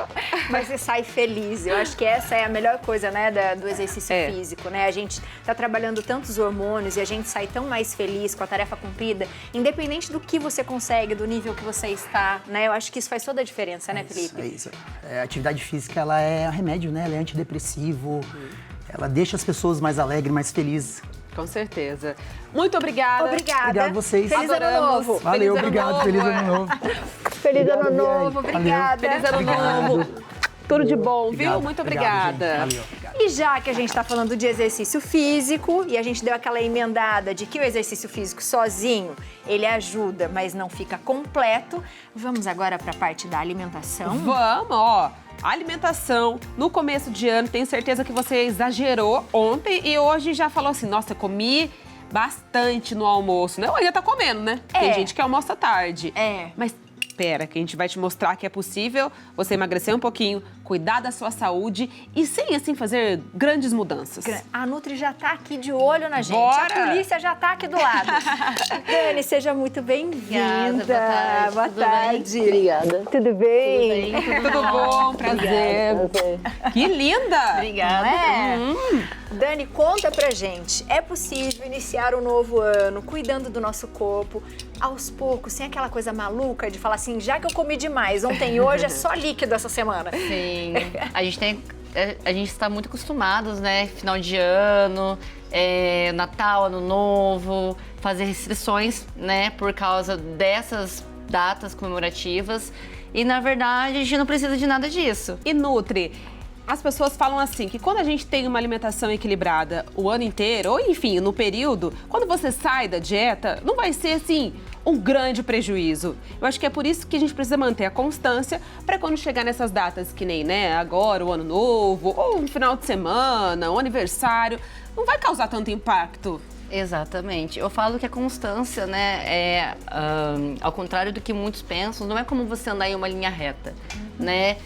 S6: Mas você sai feliz. Eu acho que essa é a melhor coisa, né, do exercício físico, né? A gente tá trabalhando tantos hormônios e a gente sai tão mais feliz com a tarefa cumprida, independente do que você consegue, do nível que você está, né? Eu acho que isso faz toda a diferença, né, Felipe?
S11: É isso. A atividade física, ela é remédio, né? Ela é antidepressivo, ela deixa as pessoas mais alegres, mais felizes.
S7: Com certeza. Muito obrigada.
S6: Obrigada.
S11: Obrigado a vocês.
S6: Feliz ano novo.
S11: Valeu,
S7: Feliz ano
S11: obrigado.
S7: novo.
S11: Feliz ano novo.
S6: Feliz ano
S11: Obrigado,
S6: novo.
S11: Biane.
S6: Obrigada.
S7: Feliz ano novo. Tudo de bom, viu? Muito obrigada.
S11: Valeu, obrigado.
S6: E já que a gente está falando de exercício físico e a gente deu aquela emendada de que o exercício físico sozinho, ele ajuda, mas não fica completo, vamos agora para a parte da alimentação.
S7: Vamos, ó. Alimentação, no começo de ano, tenho certeza que você exagerou ontem e hoje já falou assim, nossa, comi bastante no almoço, né? Ou ainda tá comendo, né? Tem gente que almoça tarde. Mas espera, que a gente vai te mostrar que é possível você emagrecer um pouquinho com cuidar da sua saúde e sem, assim, fazer grandes mudanças.
S6: A Nutri já tá aqui de olho na gente.
S7: Bora!
S6: A polícia já tá aqui do lado. Dani, seja muito bem-vinda. Boa tarde.
S12: Obrigada.
S6: Tudo bem?
S7: Tudo bom? Prazer. Que linda!
S12: Obrigada.
S6: Não é? Dani, conta pra gente. É possível iniciar um novo ano cuidando do nosso corpo, aos poucos, sem aquela coisa maluca de falar assim, já que eu comi demais, ontem e hoje é só líquido essa semana.
S12: Sim. A gente está muito acostumados, né? Final de ano, Natal, Ano Novo, fazer restrições, né? Por causa dessas datas comemorativas. E, na verdade, a gente não precisa de nada disso.
S7: E Nutri, as pessoas falam assim, que quando a gente tem uma alimentação equilibrada o ano inteiro, ou enfim, no período, quando você sai da dieta, não vai ser assim um grande prejuízo. Eu acho que é por isso que a gente precisa manter a constância para quando chegar nessas datas que nem, né, agora, o Ano Novo, ou um final de semana, um aniversário, não vai causar tanto impacto.
S12: Exatamente. Eu falo que a constância, né, ao contrário do que muitos pensam, não é como você andar em uma linha reta, né?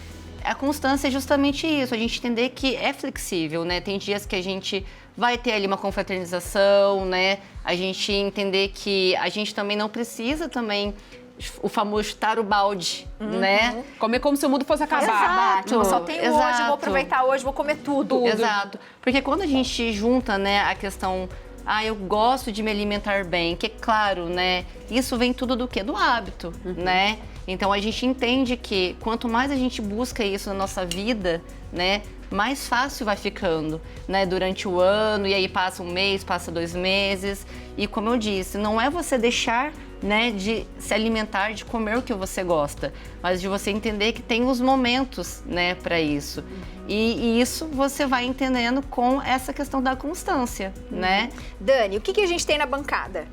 S12: A constância é justamente isso, a gente entender que é flexível, né? Tem dias que a gente vai ter ali uma confraternização, né? A gente entender que a gente também não precisa também o famoso chutar o balde, né?
S7: Comer como se o mundo fosse acabar.
S6: Exato. Eu só tenho hoje, vou aproveitar hoje, vou comer tudo.
S12: Exato. Porque quando a gente junta, né, a questão... eu gosto de me alimentar bem, que é claro, né? Isso vem tudo do quê? Do hábito, né? Então a gente entende que quanto mais a gente busca isso na nossa vida, né? Mais fácil vai ficando, né? Durante o ano, e aí passa um mês, passa 2 meses. E como eu disse, não é você deixar, né, de se alimentar, de comer o que você gosta, mas de você entender que tem os momentos, né, para isso. E isso você vai entendendo com essa questão da constância, né?
S6: Dani, o que a gente tem na bancada?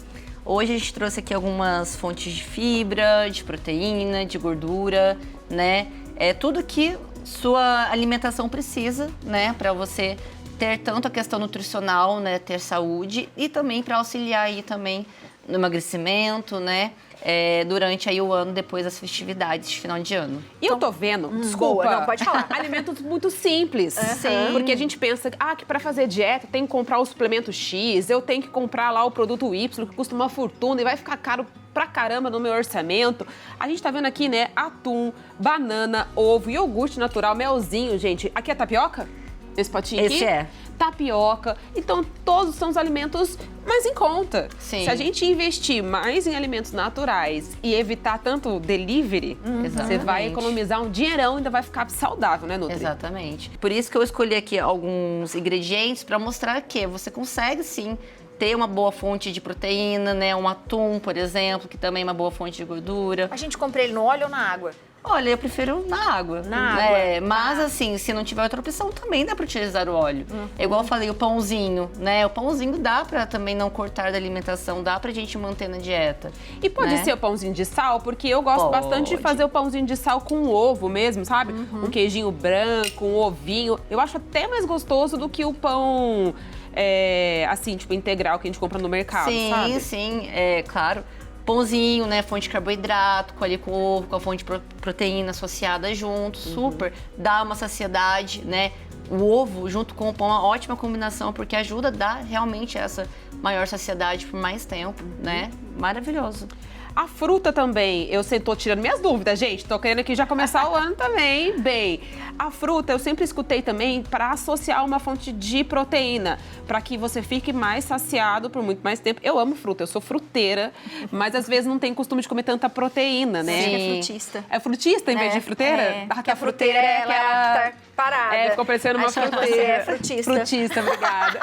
S12: Hoje a gente trouxe aqui algumas fontes de fibra, de proteína, de gordura, né? É tudo que sua alimentação precisa, né, para você ter tanto a questão nutricional, né, ter saúde e também para auxiliar aí também no emagrecimento, né? Durante aí o ano, depois das festividades de final de ano.
S7: E eu tô vendo, desculpa,
S6: boa, não, pode falar.
S7: Alimentos muito simples.
S12: Sim.
S7: Porque a gente pensa que para fazer dieta tem que comprar o suplemento X, eu tenho que comprar lá o produto Y, que custa uma fortuna e vai ficar caro pra caramba no meu orçamento. A gente tá vendo aqui, né, atum, banana, ovo, iogurte natural, melzinho, gente. Aqui é tapioca? Esse potinho aqui?
S12: Esse é.
S7: Tapioca. Então, todos são os alimentos mais em conta.
S12: Sim.
S7: Se a gente investir mais em alimentos naturais e evitar tanto delivery, você vai economizar um dinheirão e ainda vai ficar saudável, né, Nutri?
S12: Exatamente. Por isso que eu escolhi aqui alguns ingredientes para mostrar que você consegue, sim, ter uma boa fonte de proteína, né? Um atum, por exemplo, que também é uma boa fonte de gordura.
S6: A gente compra ele no óleo ou na água?
S12: Olha, eu prefiro na água. Mas assim, se não tiver outra opção, também dá para utilizar o óleo. É igual eu falei, o pãozinho, né? O pãozinho dá para também não cortar da alimentação, dá pra gente manter na dieta.
S7: E pode ser o pãozinho de sal, porque eu gosto bastante de fazer o pãozinho de sal com ovo mesmo, sabe? Um queijinho branco, um ovinho. Eu acho até mais gostoso do que o pão, assim, tipo, integral que a gente compra no mercado, sabe?
S12: Sim, claro. Pãozinho, né, fonte de carboidrato, ali com ovo, com a fonte de proteína associada junto, super, dá uma saciedade, né? O ovo junto com o pão é uma ótima combinação, porque ajuda a dar realmente essa maior saciedade por mais tempo, né? Maravilhoso.
S7: A fruta também, eu tô tirando minhas dúvidas, gente. Tô querendo aqui já começar o ano também, bem. A fruta, eu sempre escutei também para associar uma fonte de proteína, para que você fique mais saciado por muito mais tempo. Eu amo fruta, eu sou fruteira, mas às vezes não tenho costume de comer tanta proteína, né?
S6: Sim. É frutista.
S7: É frutista em vez de fruteira?
S6: Porque a fruteira é aquela que tá parada.
S7: Ficou parecendo uma fruteira.
S6: Você é frutista.
S7: Frutista, obrigada.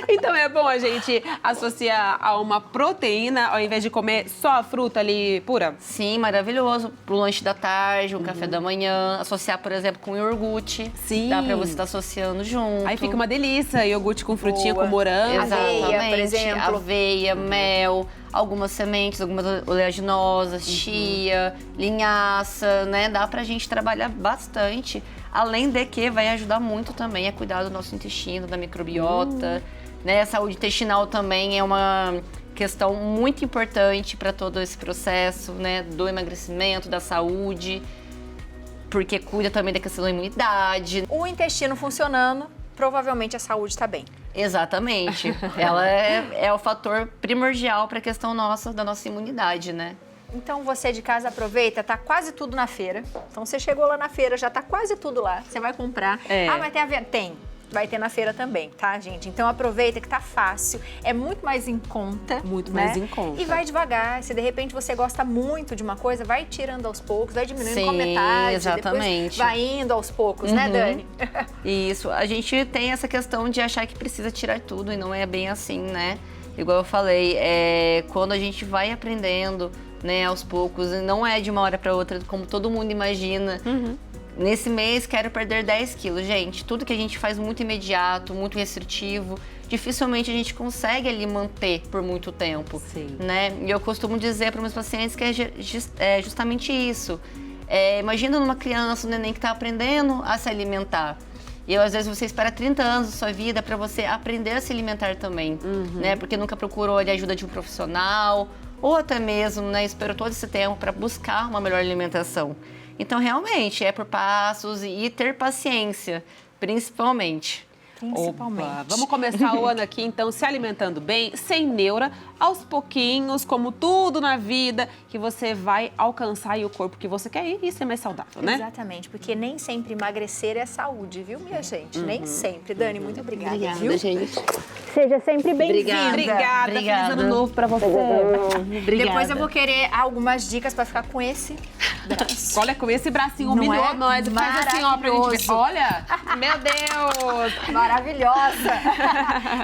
S7: Então é bom a gente associar a uma proteína ao invés de comer só a fruta ali pura?
S12: Sim, maravilhoso. Pro lanche da tarde, o café da manhã. Associar, por exemplo, com iogurte.
S7: Sim.
S12: Dá pra você estar associando junto.
S7: Aí fica uma delícia, iogurte com frutinha, com morango.
S12: Exatamente.
S6: Aveia, por exemplo.
S12: Aveia, mel, algumas sementes, algumas oleaginosas, chia, linhaça, né? Dá pra gente trabalhar bastante. Além de que vai ajudar muito também a cuidar do nosso intestino, da microbiota, né? A saúde intestinal também é uma questão muito importante para todo esse processo, né? Do emagrecimento, da saúde. porque cuida também da questão da imunidade.
S6: O intestino funcionando, provavelmente a saúde está bem.
S12: Exatamente. Ela é o fator primordial para a questão da nossa imunidade, né?
S6: Então você de casa aproveita, tá quase tudo na feira. Então você chegou lá na feira, já tá quase tudo lá. Você vai comprar. Ah, mas tem a venda? Tem. Vai ter na feira também, tá, gente? Então aproveita que tá fácil, é muito mais em conta.
S7: Muito mais em conta.
S6: E vai devagar. Se de repente você gosta muito de uma coisa, vai tirando aos poucos, vai diminuindo
S12: Sim,
S6: com a metade.
S12: exatamente.
S6: Vai indo aos poucos, né, Dani?
S12: Isso. A gente tem essa questão de achar que precisa tirar tudo e não é bem assim, né? Igual eu falei, quando a gente vai aprendendo, né, aos poucos, e não é de uma hora para outra, como todo mundo imagina. Nesse mês, quero perder 10 quilos. Gente, tudo que a gente faz muito imediato, muito restritivo, dificilmente a gente consegue ali manter por muito tempo.
S7: Sim.
S12: Né? E eu costumo dizer para meus pacientes que é justamente isso. Imagina numa criança, um neném que está aprendendo a se alimentar. E às vezes você espera 30 anos da sua vida para você aprender a se alimentar também, né? Porque nunca procurou a ajuda de um profissional, ou até mesmo, né, esperou todo esse tempo para buscar uma melhor alimentação. Então, realmente, é por passos e ter paciência, principalmente.
S7: Opa, vamos começar o ano aqui, então, se alimentando bem, sem neura, aos pouquinhos, como tudo na vida, que você vai alcançar aí o corpo que você quer ir e ser mais saudável, né?
S6: Exatamente, porque nem sempre emagrecer é saúde, viu, minha gente? Nem sempre. Dani, muito obrigada,
S12: Obrigada,
S6: viu?
S12: gente.
S6: Seja sempre bem-vinda.
S7: Obrigada. Feliz ano novo pra você.
S12: Obrigada.
S6: Depois eu vou querer algumas dicas pra ficar com esse braço.
S7: Olha, com esse bracinho
S6: Não
S7: humilhou
S6: é?
S7: nós. Faz assim, ó, pra gente ver. Olha, meu Deus.
S6: Maravilhosa!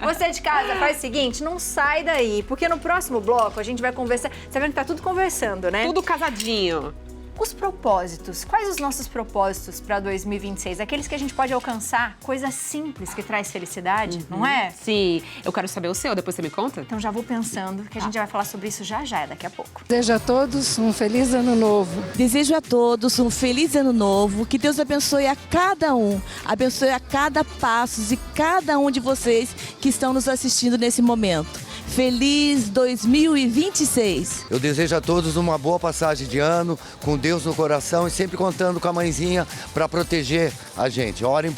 S6: Você de casa, faz o seguinte, não sai daí, porque no próximo bloco a gente vai conversar. Você vendo que tá tudo conversando, né?
S7: Tudo casadinho.
S6: Os propósitos. Quais os nossos propósitos para 2026? Aqueles que a gente pode alcançar, coisas simples que traz felicidade, não é?
S7: Sim. Eu quero saber o seu, depois você me conta?
S6: Então já vou pensando que a gente vai falar sobre isso já, daqui a pouco.
S13: Desejo a todos um feliz ano novo.
S14: Desejo a todos um feliz ano novo, que Deus abençoe a cada um, abençoe a cada passo e cada um de vocês que estão nos assistindo nesse momento. Feliz 2026.
S15: Eu desejo a todos uma boa passagem de ano, com Deus no coração e sempre contando com a mãezinha para proteger a gente. Orem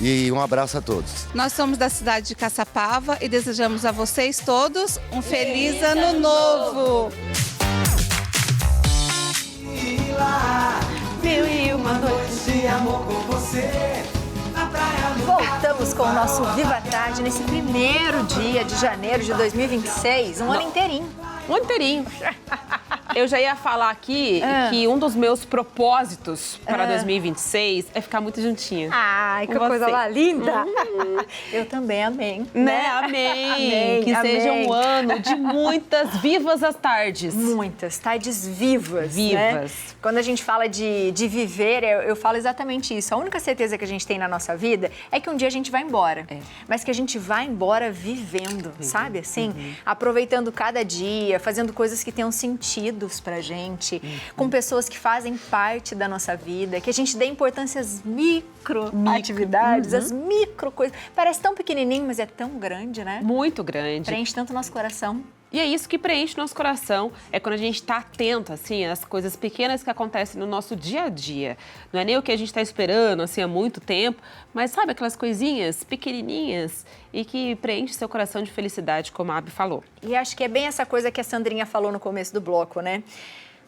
S15: e um abraço a todos.
S16: Nós somos da cidade de Caçapava e desejamos a vocês todos um feliz ano novo.
S10: Mil e uma noites de amor com você.
S6: Voltamos com o nosso Viva Tarde nesse primeiro dia de janeiro de 2026, um ano inteirinho.
S7: Um ano inteirinho. Eu já ia falar aqui que um dos meus propósitos para 2026 é ficar muito juntinha.
S6: Ai, que
S7: com
S6: coisa
S7: você.
S6: lá linda! Eu também amei.
S7: Né? Amei. Que seja um ano de muitas vivas as tardes.
S6: Muitas tardes vivas.
S7: Vivas.
S6: Né? Quando a gente fala de viver, eu falo exatamente isso. A única certeza que a gente tem na nossa vida é que um dia a gente vai embora. Mas que a gente vai embora vivendo, sabe assim? Aproveitando cada dia, fazendo coisas que tenham sentido pra gente, com pessoas que fazem parte da nossa vida, que a gente dê importância às micro atividades, às micro coisas. Parece tão pequenininho, mas é tão grande, né?
S7: Muito grande.
S6: Preenche tanto o nosso coração.
S7: E é isso que preenche nosso coração, é quando a gente está atento, assim, às coisas pequenas que acontecem no nosso dia a dia. Não é nem o que a gente está esperando, assim, há muito tempo, mas sabe aquelas coisinhas pequenininhas e que preenche seu coração de felicidade, como a Abi falou.
S6: E acho que é bem essa coisa que a Sandrinha falou no começo do bloco, né?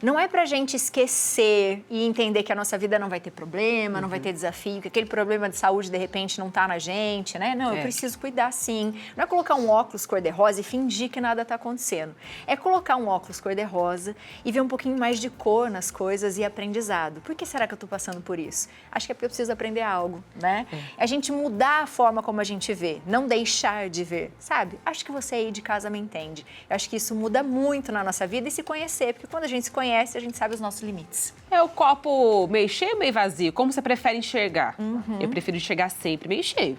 S6: Não é pra gente esquecer e entender que a nossa vida não vai ter problema, não vai ter desafio, que aquele problema de saúde, de repente, não tá na gente, né? Não, eu preciso cuidar sim. Não é colocar um óculos cor-de-rosa e fingir que nada tá acontecendo. É colocar um óculos cor-de-rosa e ver um pouquinho mais de cor nas coisas e aprendizado. Por que será que eu tô passando por isso? Acho que é porque eu preciso aprender algo, né? A gente mudar a forma como a gente vê, não deixar de ver, sabe? Acho que você aí de casa me entende. Eu acho que isso muda muito na nossa vida e se conhecer, porque quando a gente se conhece, a gente sabe os nossos limites.
S7: É o copo meio cheio ou meio vazio? Como você prefere enxergar? Eu prefiro enxergar sempre meio cheio.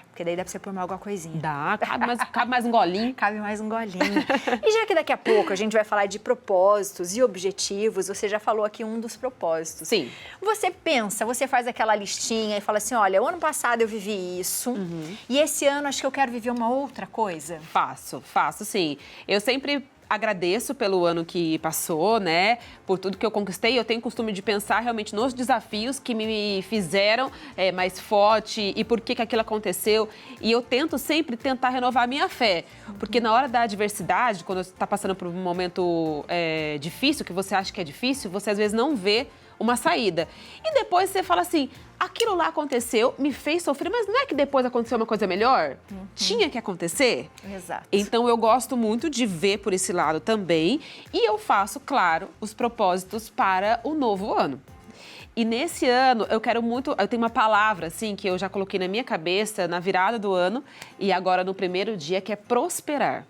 S6: Porque daí dá pra você pôr mais alguma coisinha.
S7: Dá, cabe mais um golinho.
S6: Cabe mais um golinho. E já que daqui a pouco a gente vai falar de propósitos e objetivos, você já falou aqui um dos propósitos.
S7: Sim.
S6: Você pensa, você faz aquela listinha e fala assim, olha, o ano passado eu vivi isso e esse ano acho que eu quero viver uma outra coisa.
S7: Faço sim. Eu sempre agradeço pelo ano que passou, né? Por tudo que eu conquistei. Eu tenho o costume de pensar realmente nos desafios que me fizeram mais forte e por que aquilo aconteceu. E eu tento sempre tentar renovar a minha fé. Porque na hora da adversidade, quando você está passando por um momento difícil, que você acha que é difícil, você às vezes não vê uma saída. E depois você fala assim, aquilo lá aconteceu, me fez sofrer, mas não é que depois aconteceu uma coisa melhor? Tinha que acontecer?
S6: Exato.
S7: Então eu gosto muito de ver por esse lado também e eu faço, claro, os propósitos para o novo ano. E nesse ano eu quero muito, eu tenho uma palavra assim que eu já coloquei na minha cabeça na virada do ano e agora no primeiro dia, que é prosperar.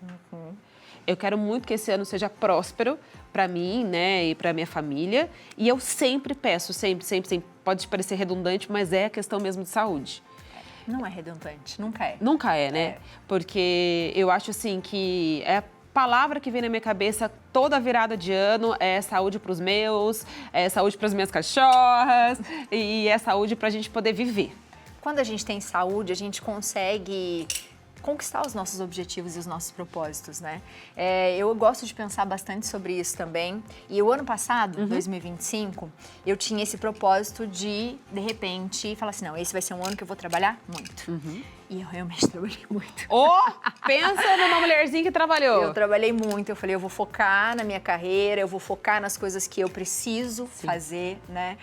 S7: Eu quero muito que esse ano seja próspero para mim, né, e para minha família. E eu sempre peço, sempre, pode parecer redundante, mas é a questão mesmo de saúde.
S6: Não é redundante, nunca é.
S7: Nunca é, né? Porque eu acho assim que é a palavra que vem na minha cabeça toda virada de ano é saúde para os meus, é saúde para as minhas cachorras e é saúde para a gente poder viver.
S6: Quando a gente tem saúde, a gente consegue conquistar os nossos objetivos e os nossos propósitos, né? Eu gosto de pensar bastante sobre isso também. E o ano passado, 2025, eu tinha esse propósito de repente, falar assim, não, esse vai ser um ano que eu vou trabalhar muito. E eu realmente trabalhei muito.
S7: Pensa numa mulherzinha que trabalhou.
S6: Eu trabalhei muito, eu falei, eu vou focar na minha carreira, eu vou focar nas coisas que eu preciso fazer, né?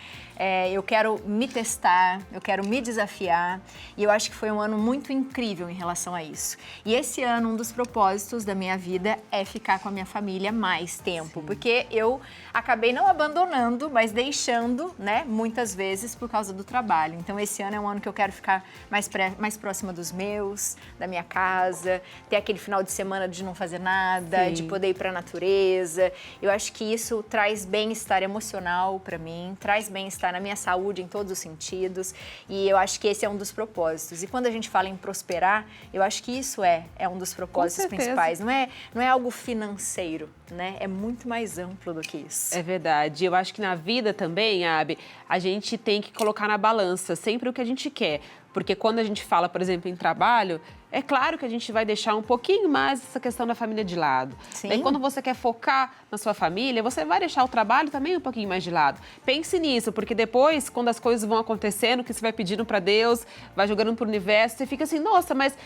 S6: Eu quero me testar, eu quero me desafiar. E eu acho que foi um ano muito incrível em relação a isso. E esse ano, um dos propósitos da minha vida é ficar com a minha família mais tempo. Porque eu acabei não abandonando, mas deixando, né, muitas vezes por causa do trabalho. Então, esse ano é um ano que eu quero ficar mais próxima dos meus, da minha casa, ter aquele final de semana de não fazer nada, de poder ir para a natureza. Eu acho que isso traz bem-estar emocional para mim, traz bem-estar na minha saúde em todos os sentidos, e eu acho que esse é um dos propósitos. E quando a gente fala em prosperar, eu acho que isso é um dos propósitos principais. Não é algo financeiro, né? É muito mais amplo do que isso.
S7: É verdade. Eu acho que na vida também, Abi, a gente tem que colocar na balança sempre o que a gente quer. Porque quando a gente fala, por exemplo, em trabalho, é claro que a gente vai deixar um pouquinho mais essa questão da família de lado. Daí, quando você quer focar na sua família, você vai deixar o trabalho também um pouquinho mais de lado. Pense nisso, porque depois, quando as coisas vão acontecendo, que você vai pedindo para Deus, vai jogando para o universo, você fica assim, nossa, mas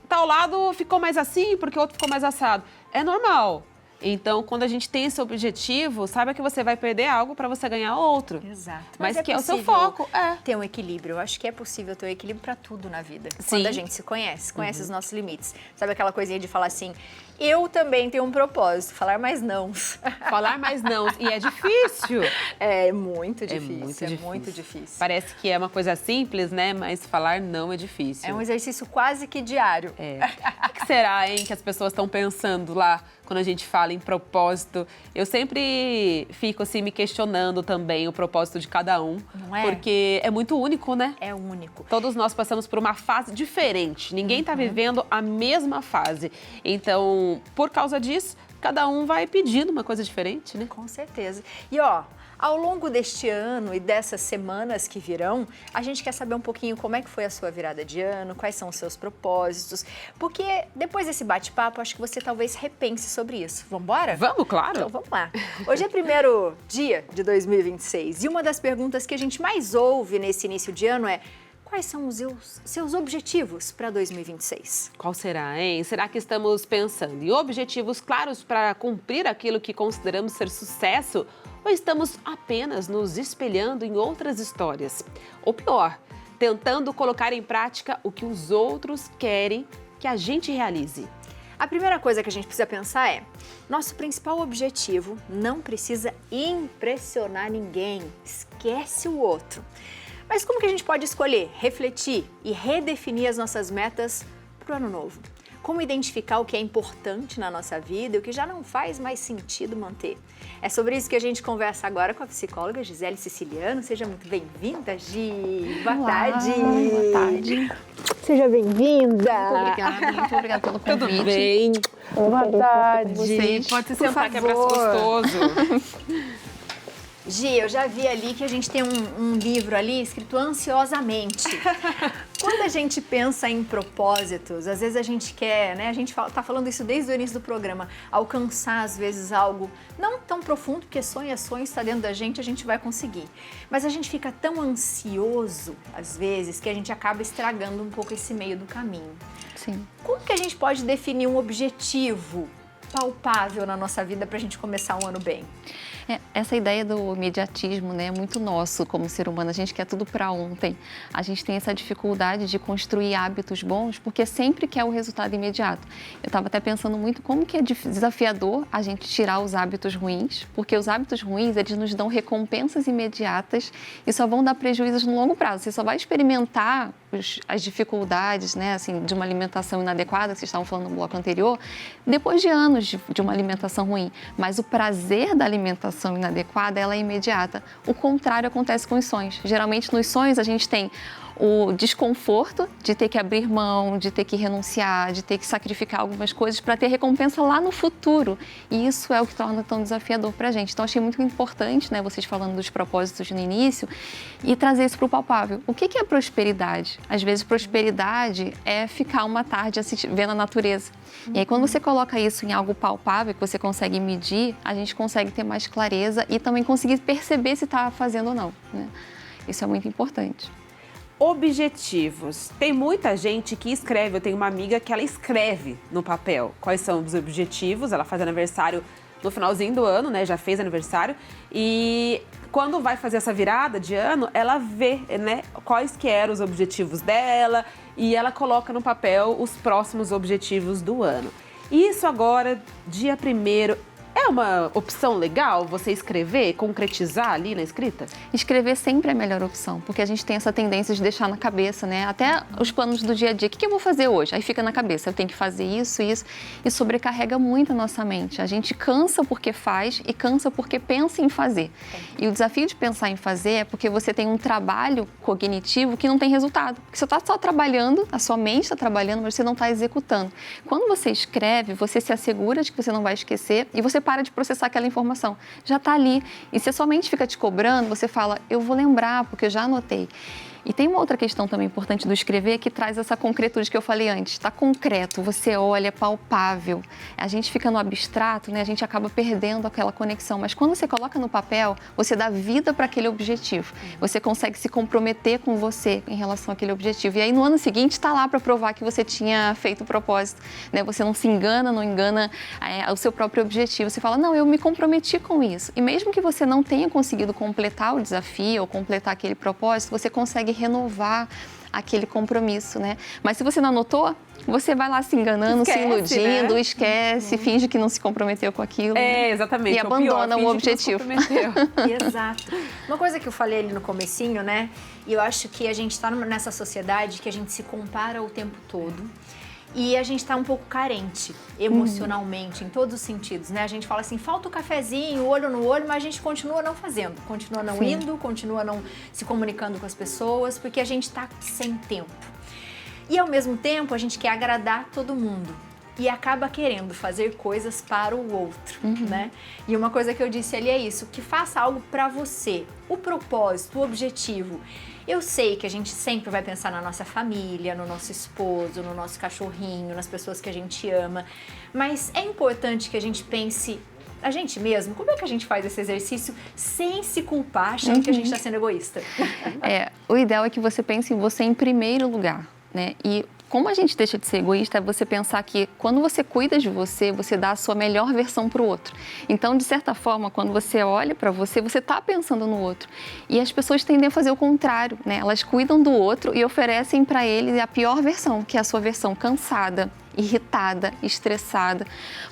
S7: tal lado ficou mais assim, porque o outro ficou mais assado. É normal. Então, quando a gente tem esse objetivo, saiba que você vai perder algo para você ganhar outro.
S6: Exato.
S7: Mas que é o seu foco.
S6: Ter um equilíbrio. Eu acho que é possível ter um equilíbrio para tudo na vida. Quando a gente se conhece os nossos limites. Sabe aquela coisinha de falar assim, eu também tenho um propósito, falar mais não.
S7: Falar mais não. E é difícil.
S6: É muito difícil. É muito difícil.
S7: Parece que é uma coisa simples, né? Mas falar não é difícil.
S6: É um exercício quase que diário.
S7: O que será, hein, que as pessoas estão pensando lá quando a gente fala em propósito? Eu sempre fico assim me questionando também o propósito de cada um.
S6: Não é?
S7: Porque é muito único, né?
S6: É único.
S7: Todos nós passamos por uma fase diferente. Ninguém está vivendo a mesma fase. Então, por causa disso, cada um vai pedindo uma coisa diferente, né?
S6: Com certeza. E ao longo deste ano e dessas semanas que virão, a gente quer saber um pouquinho como é que foi a sua virada de ano, quais são os seus propósitos, porque depois desse bate-papo, acho que você talvez repense sobre isso. Vamos embora?
S7: Vamos, claro.
S6: Então vamos lá. Hoje é o primeiro dia de 2026 e uma das perguntas que a gente mais ouve nesse início de ano é: quais são os seus objetivos para 2026?
S7: Qual será, hein? Será que estamos pensando em objetivos claros para cumprir aquilo que consideramos ser sucesso? Ou estamos apenas nos espelhando em outras histórias? Ou pior, tentando colocar em prática o que os outros querem que a gente realize?
S6: A primeira coisa que a gente precisa pensar é: nosso principal objetivo não precisa impressionar ninguém. Esquece o outro. Mas como que a gente pode escolher, refletir e redefinir as nossas metas para o ano novo? Como identificar o que é importante na nossa vida e o que já não faz mais sentido manter? É sobre isso que a gente conversa agora com a psicóloga Gisele Siciliano. Seja muito bem-vinda, Gi. Boa tarde.
S12: Boa tarde.
S6: Seja bem-vinda.
S12: Muito obrigada pelo convite.
S7: Tudo bem?
S6: Boa tarde.
S7: Você pode se sentar, que é abraço gostoso.
S6: Gi, eu já vi ali que a gente tem um livro ali escrito ansiosamente. Quando a gente pensa em propósitos, às vezes a gente quer, né? A gente tá falando isso desde o início do programa, alcançar às vezes algo não tão profundo, porque sonho é sonho, está dentro da gente, a gente vai conseguir. Mas a gente fica tão ansioso, às vezes, que a gente acaba estragando um pouco esse meio do caminho.
S12: Sim.
S6: Como que a gente pode definir um objetivo palpável na nossa vida para a gente começar um ano bem?
S12: Essa ideia do imediatismo, né, é muito nosso como ser humano. A gente quer tudo para ontem. A gente tem essa dificuldade de construir hábitos bons porque sempre quer o resultado imediato. Eu estava até pensando muito como que é desafiador a gente tirar os hábitos ruins, porque os hábitos ruins, eles nos dão recompensas imediatas e só vão dar prejuízos no longo prazo. Você só vai experimentar as dificuldades, né, assim, de uma alimentação inadequada, que vocês estavam falando no bloco anterior, depois de anos de uma alimentação ruim. Mas o prazer da alimentação inadequada, ela é imediata. O contrário acontece com os sonhos. Geralmente, nos sonhos, a gente tem o desconforto de ter que abrir mão, de ter que renunciar, de ter que sacrificar algumas coisas para ter recompensa lá no futuro. E isso é o que torna tão desafiador para a gente. Então, achei muito importante, né, vocês falando dos propósitos no início, e trazer isso para o palpável. O que é prosperidade? Às vezes, prosperidade é ficar uma tarde vendo a natureza. E aí, quando você coloca isso em algo palpável, que você consegue medir, a gente consegue ter mais clareza e também conseguir perceber se está fazendo ou não, né? Isso é muito importante.
S7: Objetivos. Tem muita gente que escreve, eu tenho uma amiga que ela escreve no papel quais são os objetivos, ela faz aniversário no finalzinho do ano, né, já fez aniversário, e quando vai fazer essa virada de ano, ela vê, né, quais que eram os objetivos dela e ela coloca no papel os próximos objetivos do ano. Isso agora, dia 1º, é uma opção legal você escrever, concretizar ali na escrita?
S12: Escrever sempre é a melhor opção, porque a gente tem essa tendência de deixar na cabeça, né? Até os planos do dia a dia. O que eu vou fazer hoje? Aí fica na cabeça, eu tenho que fazer isso, e sobrecarrega muito a nossa mente. A gente cansa porque faz e cansa porque pensa em fazer. E o desafio de pensar em fazer é porque você tem um trabalho cognitivo que não tem resultado. Porque você está só trabalhando, a sua mente está trabalhando, mas você não está executando. Quando você escreve, você se assegura de que você não vai esquecer e você para de processar aquela informação. Já está ali. E se a sua mente fica te cobrando, você fala, eu vou lembrar, porque eu já anotei. E tem uma outra questão também importante do escrever que traz essa concretude que eu falei antes. Está concreto, você olha, é palpável. A gente fica no abstrato, né? A gente acaba perdendo aquela conexão. Mas quando você coloca no papel, você dá vida para aquele objetivo. Você consegue se comprometer com você em relação àquele objetivo. E aí no ano seguinte está lá para provar que você tinha feito o propósito, né? Você não se engana, não engana o seu próprio objetivo. Você fala, não, eu me comprometi com isso. E mesmo que você não tenha conseguido completar o desafio ou completar aquele propósito, você consegue renovar aquele compromisso, né? Mas se você não anotou, você vai lá se enganando, se iludindo, né? Esquece, finge que não se comprometeu com aquilo.
S7: Exatamente.
S12: E abandona o objetivo.
S6: Exato. Uma coisa que eu falei ali no comecinho, né? E eu acho que a gente está nessa sociedade que a gente se compara o tempo todo. E a gente está um pouco carente emocionalmente, em todos os sentidos, né? A gente fala assim, falta o cafezinho, olho no olho, mas a gente continua não fazendo, continua não indo, continua não se comunicando com as pessoas, porque a gente está sem tempo. E ao mesmo tempo, a gente quer agradar todo mundo e acaba querendo fazer coisas para o outro, né? E uma coisa que eu disse ali é isso, que faça algo para você, o propósito, o objetivo. Eu sei que a gente sempre vai pensar na nossa família, no nosso esposo, no nosso cachorrinho, nas pessoas que a gente ama, mas é importante que a gente pense a gente mesmo. Como é que a gente faz esse exercício sem se culpar, achando que a gente está sendo egoísta?
S12: O ideal é que você pense em você em primeiro lugar, né? E como a gente deixa de ser egoísta é você pensar que quando você cuida de você, você dá a sua melhor versão para o outro. Então, de certa forma, quando você olha para você, você está pensando no outro. E as pessoas tendem a fazer o contrário, né? Elas cuidam do outro e oferecem para ele a pior versão, que é a sua versão cansada, irritada, estressada,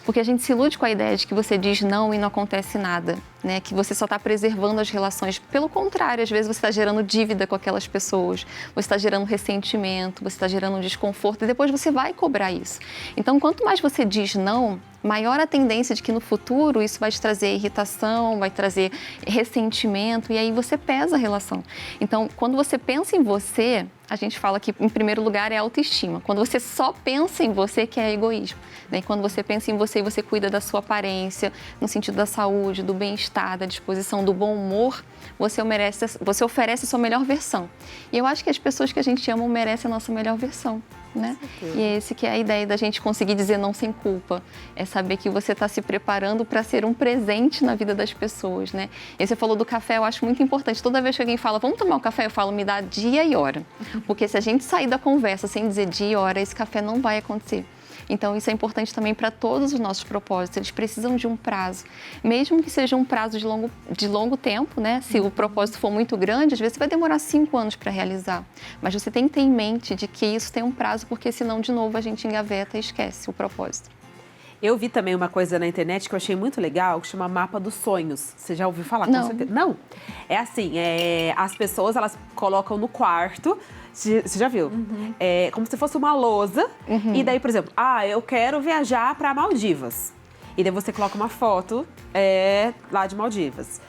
S12: porque a gente se ilude com a ideia de que você diz não e não acontece nada, né? Que você só está preservando as relações. Pelo contrário, às vezes você está gerando dívida com aquelas pessoas, você está gerando ressentimento, você está gerando desconforto e depois você vai cobrar isso. Então, quanto mais você diz não, maior a tendência de que no futuro isso vai te trazer irritação, vai trazer ressentimento e aí você pesa a relação. Então, quando você pensa em você, a gente fala que em primeiro lugar é autoestima. Quando você só pensa em você, que é egoísmo, né? Quando você pensa em você e você cuida da sua aparência, no sentido da saúde, do bem-estar,
S17: bem-estar, da disposição, do bom humor, você oferece a sua melhor versão. E eu acho que as pessoas que a gente ama merecem a nossa melhor versão, né? E é esse que é a ideia da gente conseguir dizer não sem culpa. É saber que você está se preparando para ser um presente na vida das pessoas, né? E você falou do café, eu acho muito importante. Toda vez que alguém fala, vamos tomar um café, eu falo, me dá dia e hora. Porque se a gente sair da conversa sem dizer dia e hora, esse café não vai acontecer. Então, isso é importante também para todos os nossos propósitos. Eles precisam de um prazo. Mesmo que seja um prazo de longo tempo, né? Se o propósito for muito grande, às vezes vai demorar 5 anos para realizar. Mas você tem que ter em mente de que isso tem um prazo, porque senão, de novo, a gente engaveta e esquece o propósito.
S7: Eu vi também uma coisa na internet que eu achei muito legal, que chama Mapa dos Sonhos. Você já ouviu falar?
S17: Não.
S7: Com certeza. Não. É assim, as pessoas, elas colocam no quarto, você já viu? É como se fosse uma lousa. E daí, por exemplo, eu quero viajar para Maldivas. E daí você coloca uma foto lá de Maldivas.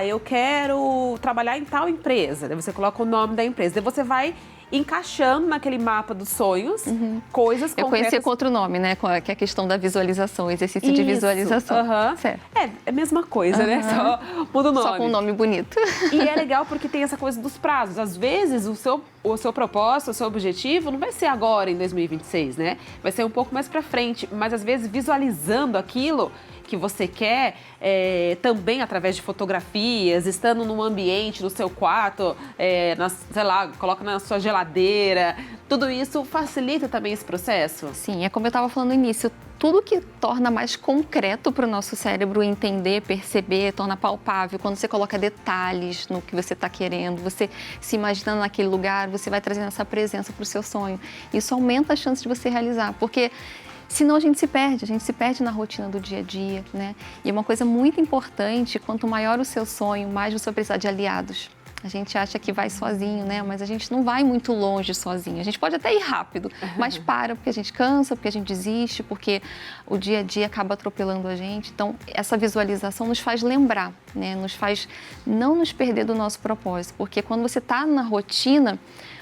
S7: Eu quero trabalhar em tal empresa. Daí você coloca o nome da empresa. Daí você vai encaixando naquele mapa dos sonhos coisas concretas.
S17: Eu conhecia com outro nome, né? Que é a questão da visualização, exercício de visualização.
S7: Certo. É a mesma coisa, né? Só muda o nome.
S17: Só com um nome bonito.
S7: E é legal porque tem essa coisa dos prazos. Às vezes, o seu propósito, o seu objetivo não vai ser agora, em 2026, né? Vai ser um pouco mais pra frente. Mas, às vezes, visualizando aquilo que você quer, também através de fotografias, estando num ambiente, no seu quarto, sei lá, coloca na sua geladeira. Tudo isso facilita também esse processo?
S17: Sim, é como eu estava falando no início, tudo que torna mais concreto para o nosso cérebro entender, perceber, torna palpável. Quando você coloca detalhes no que você está querendo, você se imaginando naquele lugar, você vai trazendo essa presença para o seu sonho. Isso aumenta a chance de você realizar, porque senão a gente se perde na rotina do dia a dia, né? E é uma coisa muito importante, quanto maior o seu sonho, mais você vai precisar de aliados. A gente acha que vai sozinho, né? Mas a gente não vai muito longe sozinho. A gente pode até ir rápido, mas porque a gente cansa, porque a gente desiste, porque o dia a dia acaba atropelando a gente. Então, essa visualização nos faz lembrar, né? Nos faz não nos perder do nosso propósito, porque quando você está na rotina,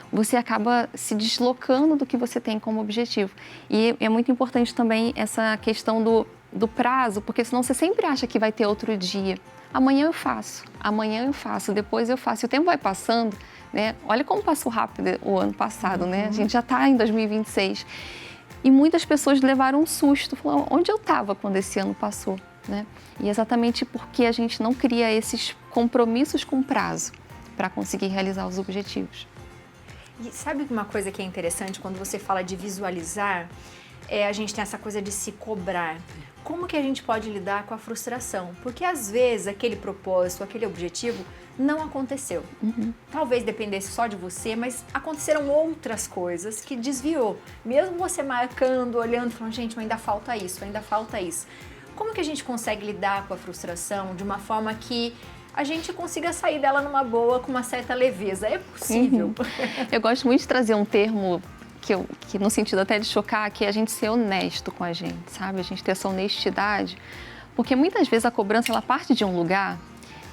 S17: você acaba se deslocando do que você tem como objetivo. E é muito importante também essa questão do prazo, porque senão você sempre acha que vai ter outro dia. Amanhã eu faço, depois eu faço. E o tempo vai passando, né? Olha como passou rápido o ano passado, né? A gente já está em 2026. E muitas pessoas levaram um susto, falaram, onde eu estava quando esse ano passou, né? E exatamente porque a gente não cria esses compromissos com prazo para conseguir realizar os objetivos.
S6: E sabe uma coisa que é interessante quando você fala de visualizar? A gente tem essa coisa de se cobrar. Como que a gente pode lidar com a frustração? Porque às vezes aquele propósito, aquele objetivo não aconteceu. Talvez dependesse só de você, mas aconteceram outras coisas que desviou. Mesmo você marcando, olhando, falando, gente, mas ainda falta isso, ainda falta isso. Como que a gente consegue lidar com a frustração de uma forma que a gente consiga sair dela numa boa, com uma certa leveza? É possível?
S17: Eu gosto muito de trazer um termo que no sentido até de chocar, que é a gente ser honesto com a gente, sabe? A gente ter essa honestidade. Porque muitas vezes a cobrança, ela parte de um lugar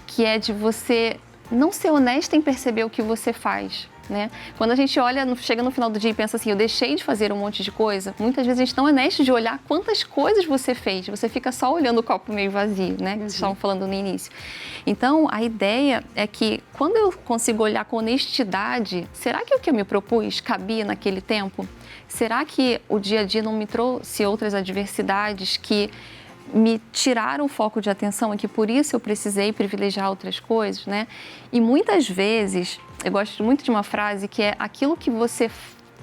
S17: que é de você não ser honesto em perceber o que você faz, né? Quando a gente chega no final do dia e pensa assim, eu deixei de fazer um monte de coisa, muitas vezes a gente não é honesto de olhar quantas coisas você fez, você fica só olhando o copo meio vazio, né? Que vocês estavam falando no início. Então, a ideia é que quando eu consigo olhar com honestidade, será que o que eu me propus cabia naquele tempo? Será que o dia a dia não me trouxe outras adversidades que me tiraram o foco de atenção e que por isso eu precisei privilegiar outras coisas, né? E muitas vezes, eu gosto muito de uma frase que é aquilo que você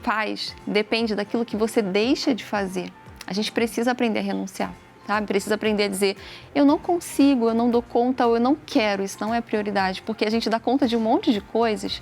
S17: faz depende daquilo que você deixa de fazer. A gente precisa aprender a renunciar, sabe? Precisa aprender a dizer, eu não consigo, eu não dou conta ou eu não quero, isso não é prioridade, porque a gente dá conta de um monte de coisas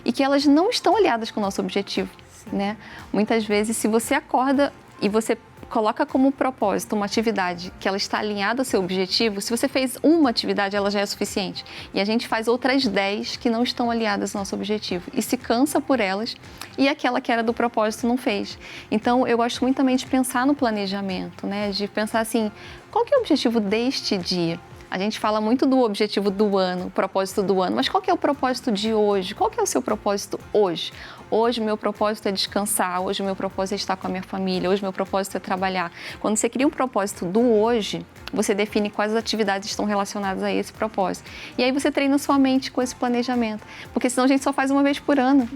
S17: e que elas não estão aliadas com o nosso objetivo, né? Muitas vezes, se você acorda e você coloca como propósito uma atividade que ela está alinhada ao seu objetivo, se você fez uma atividade, ela já é suficiente. E a gente faz outras 10 que não estão aliadas ao nosso objetivo e se cansa por elas e aquela que era do propósito não fez. Então, eu gosto muito também de pensar no planejamento, né? De pensar assim, qual que é o objetivo deste dia? A gente fala muito do objetivo do ano, o propósito do ano, mas qual que é o propósito de hoje? Qual que é o seu propósito hoje? Hoje o meu propósito é descansar, hoje o meu propósito é estar com a minha família, hoje o meu propósito é trabalhar. Quando você cria um propósito do hoje, você define quais atividades estão relacionadas a esse propósito. E aí você treina sua mente com esse planejamento, porque senão a gente só faz uma vez por ano,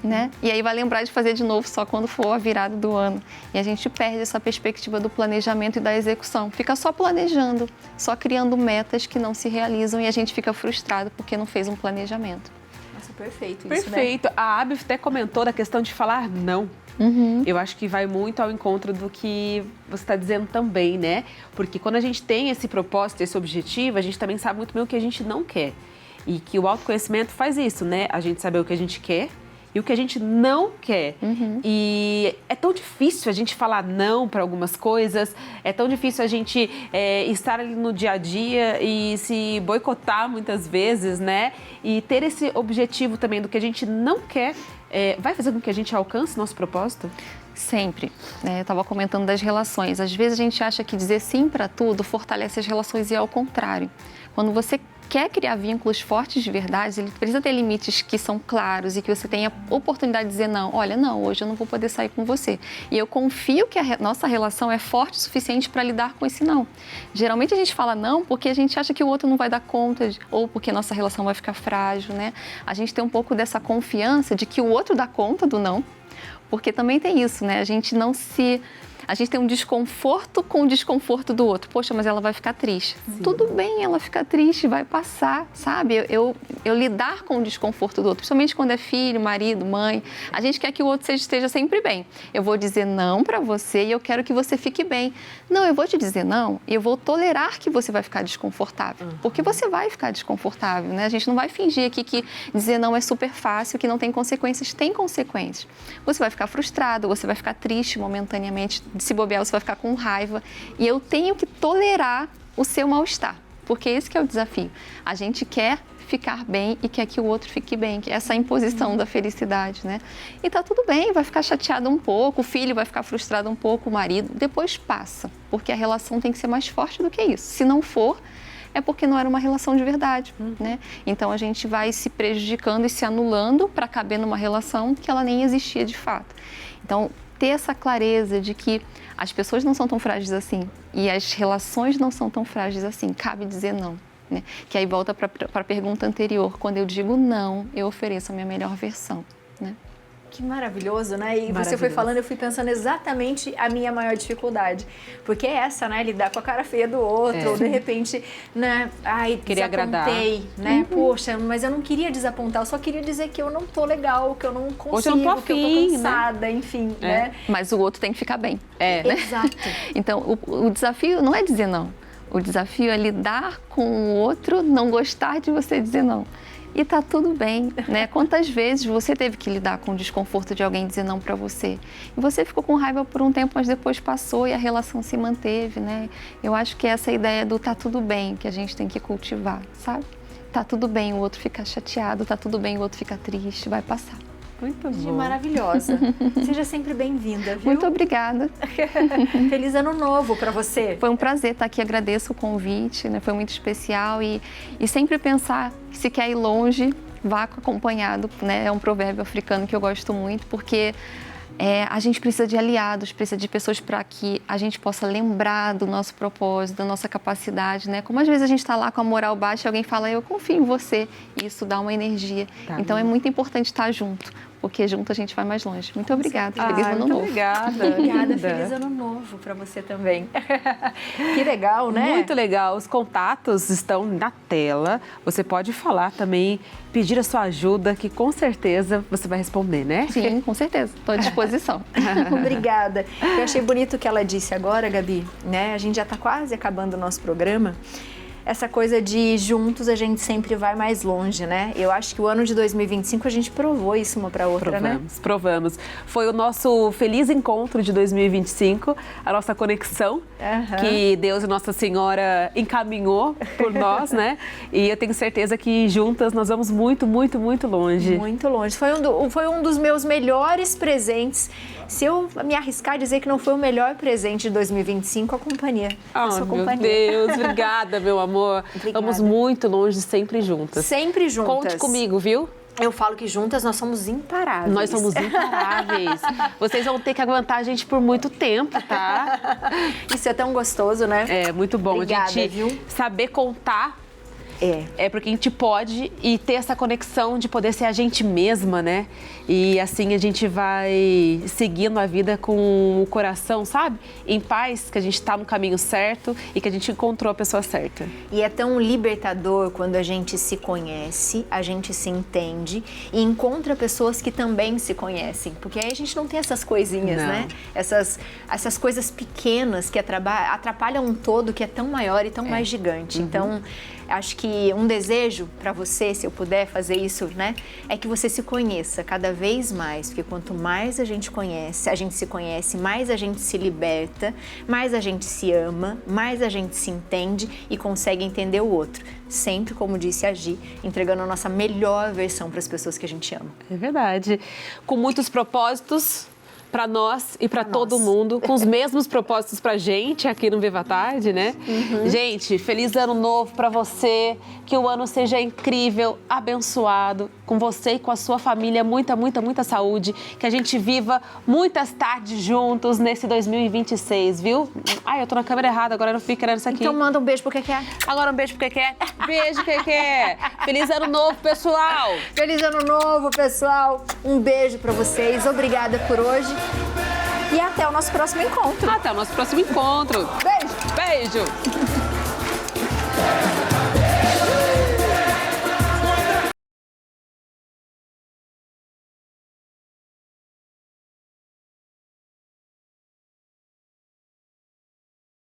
S17: né? E aí vai lembrar de fazer de novo só quando for a virada do ano. E a gente perde essa perspectiva do planejamento e da execução. Fica só planejando, só criando metas que não se realizam e a gente fica frustrado porque não fez um planejamento.
S6: Nossa, perfeito isso,
S7: Perfeito.
S6: né?
S7: A Abi até comentou da questão de falar não. Eu acho que vai muito ao encontro do que você está dizendo também, né? Porque quando a gente tem esse propósito, esse objetivo, a gente também sabe muito bem o que a gente não quer. E que o autoconhecimento faz isso, né? A gente saber o que a gente quer e o que a gente não quer. E é tão difícil a gente falar não para algumas coisas, é tão difícil a gente estar ali no dia a dia e se boicotar muitas vezes, né? E ter esse objetivo também do que a gente não quer, vai fazer com que a gente alcance nosso propósito?
S17: Sempre. Eu estava comentando das relações. Às vezes a gente acha que dizer sim para tudo fortalece as relações e é ao contrário. Quando você quer criar vínculos fortes de verdade, ele precisa ter limites que são claros e que você tenha oportunidade de dizer não. Olha, não, hoje eu não vou poder sair com você. E eu confio que a nossa relação é forte o suficiente para lidar com esse não. Geralmente a gente fala não porque a gente acha que o outro não vai dar conta ou porque nossa relação vai ficar frágil, né? A gente tem um pouco dessa confiança de que o outro dá conta do não, porque também tem isso, né? A gente tem um desconforto com o desconforto do outro. Poxa, mas ela vai ficar triste. Sim. Tudo bem, ela ficar triste, vai passar, sabe? Eu lidar com o desconforto do outro, principalmente quando é filho, marido, mãe. A gente quer que o outro esteja sempre bem. Eu vou dizer não para você e eu quero que você fique bem. Não, eu vou te dizer não e eu vou tolerar que você vai ficar desconfortável. Porque você vai ficar desconfortável, né? A gente não vai fingir aqui que dizer não é super fácil, que não tem consequências. Tem consequências. Você vai ficar frustrado, você vai ficar triste momentaneamente. Se bobear, você vai ficar com raiva. E eu tenho que tolerar o seu mal-estar, porque esse que é o desafio. A gente quer ficar bem e quer que o outro fique bem, que é essa imposição da felicidade, né? E tá tudo bem, vai ficar chateado um pouco, o filho vai ficar frustrado um pouco, o marido, depois passa, porque a relação tem que ser mais forte do que isso. Se não for, é porque não era uma relação de verdade, né? Então a gente vai se prejudicando e se anulando para caber numa relação que ela nem existia de fato. Então, ter essa clareza de que as pessoas não são tão frágeis assim e as relações não são tão frágeis assim, cabe dizer não, né? Que aí volta para a pergunta anterior, quando eu digo não, eu ofereço a minha melhor versão, né?
S6: Que maravilhoso, né? E você foi falando, eu fui pensando exatamente a minha maior dificuldade. Porque é essa, né? Lidar com a cara feia do outro, ou de repente, né? Ai,
S7: querer agradar,
S6: né? Poxa, mas eu não queria desapontar, eu só queria dizer que eu não tô legal, que eu não consigo,
S17: eu não tô afim,
S6: que eu tô cansada, né? Enfim, né?
S17: Mas o outro tem que ficar bem.
S6: Né? Exato.
S17: Então, o desafio não é dizer não. O desafio é lidar com o outro, não gostar de você dizer não. E tá tudo bem, né? Quantas vezes você teve que lidar com o desconforto de alguém dizer não para você? E você ficou com raiva por um tempo, mas depois passou e a relação se manteve, né? Eu acho que essa ideia do tá tudo bem que a gente tem que cultivar, sabe? Tá tudo bem o outro ficar chateado, tá tudo bem o outro ficar triste, vai passar.
S6: Muito bom. Maravilhosa. Seja sempre bem-vinda, viu?
S17: Muito obrigada.
S6: Feliz ano novo para você.
S17: Foi um prazer estar aqui, agradeço o convite, né? Foi muito especial e sempre pensar que se quer ir longe, vá acompanhado, né? É um provérbio africano que eu gosto muito, porque a gente precisa de aliados, precisa de pessoas para que a gente possa lembrar do nosso propósito, da nossa capacidade, né? Como às vezes a gente está lá com a moral baixa e alguém fala, eu confio em você, e isso dá uma energia. Então é muito importante estar junto, porque junto a gente vai mais longe. Muito obrigada, feliz ano novo.
S6: Obrigada, feliz ano novo para você também. Que legal, né?
S7: Muito legal. Os contatos estão na tela. Você pode falar também, pedir a sua ajuda, que com certeza você vai responder, né?
S17: Sim, com certeza. Estou à disposição.
S6: Obrigada. Eu achei bonito o que ela disse agora, Gabi, né? A gente já está quase acabando o nosso programa. Essa coisa de juntos a gente sempre vai mais longe, né? Eu acho que o ano de 2025 a gente provou isso uma para outra, né?
S7: Provamos. Foi o nosso feliz encontro de 2025, a nossa conexão que Deus e Nossa Senhora encaminhou por nós, né? E eu tenho certeza que juntas nós vamos muito, muito, muito longe.
S6: Muito longe. Foi um dos meus melhores presentes. Se eu me arriscar a dizer que não foi o melhor presente de 2025, a companhia.
S7: Ah, meu Deus, obrigada, meu amor. amor.
S6: Obrigada.
S7: Vamos muito longe, sempre juntas.
S6: Sempre juntas.
S7: Conte comigo, viu?
S6: Eu falo que juntas nós somos imparáveis.
S7: Nós somos imparáveis. Vocês vão ter que aguentar a gente por muito tempo, tá?
S6: Isso é tão gostoso, né?
S7: É, muito bom.
S6: Obrigada,
S7: a gente
S6: viu?
S7: saber contar é porque a gente pode e ter essa conexão de poder ser a gente mesma, né? E assim a gente vai seguindo a vida com o coração, sabe? Em paz, que a gente tá no caminho certo e que a gente encontrou a pessoa certa.
S6: E é tão libertador quando a gente se conhece, a gente se entende e encontra pessoas que também se conhecem. Porque aí a gente não tem essas coisinhas,
S7: Não.
S6: né? Essas coisas pequenas que atrapalham um todo que é tão maior e tão mais gigante. Então, acho que um desejo para você, se eu puder fazer isso, né, é que você se conheça cada vez mais, porque quanto mais a gente se conhece, mais a gente se liberta, mais a gente se ama, mais a gente se entende e consegue entender o outro. Sempre, como disse a Gi, entregando a nossa melhor versão para as pessoas que a gente ama.
S7: É verdade. Com muitos propósitos para nós e para todo mundo, com os mesmos propósitos pra gente aqui no Viva Tarde, né? Gente, feliz ano novo para você, que o ano seja incrível, abençoado, com você e com a sua família, muita, muita, muita saúde, que a gente viva muitas tardes juntos nesse 2026, viu? Ai, eu tô na câmera errada, agora eu não fico querendo isso aqui.
S6: Então manda um beijo pro Keké.
S7: Agora um beijo pro Keké. Beijo, Keké. Feliz ano novo, pessoal.
S6: Feliz ano novo, pessoal. Um beijo pra vocês. Obrigada por hoje. E até o nosso próximo encontro.
S7: Até o nosso próximo encontro.
S6: Beijo.
S7: Beijo.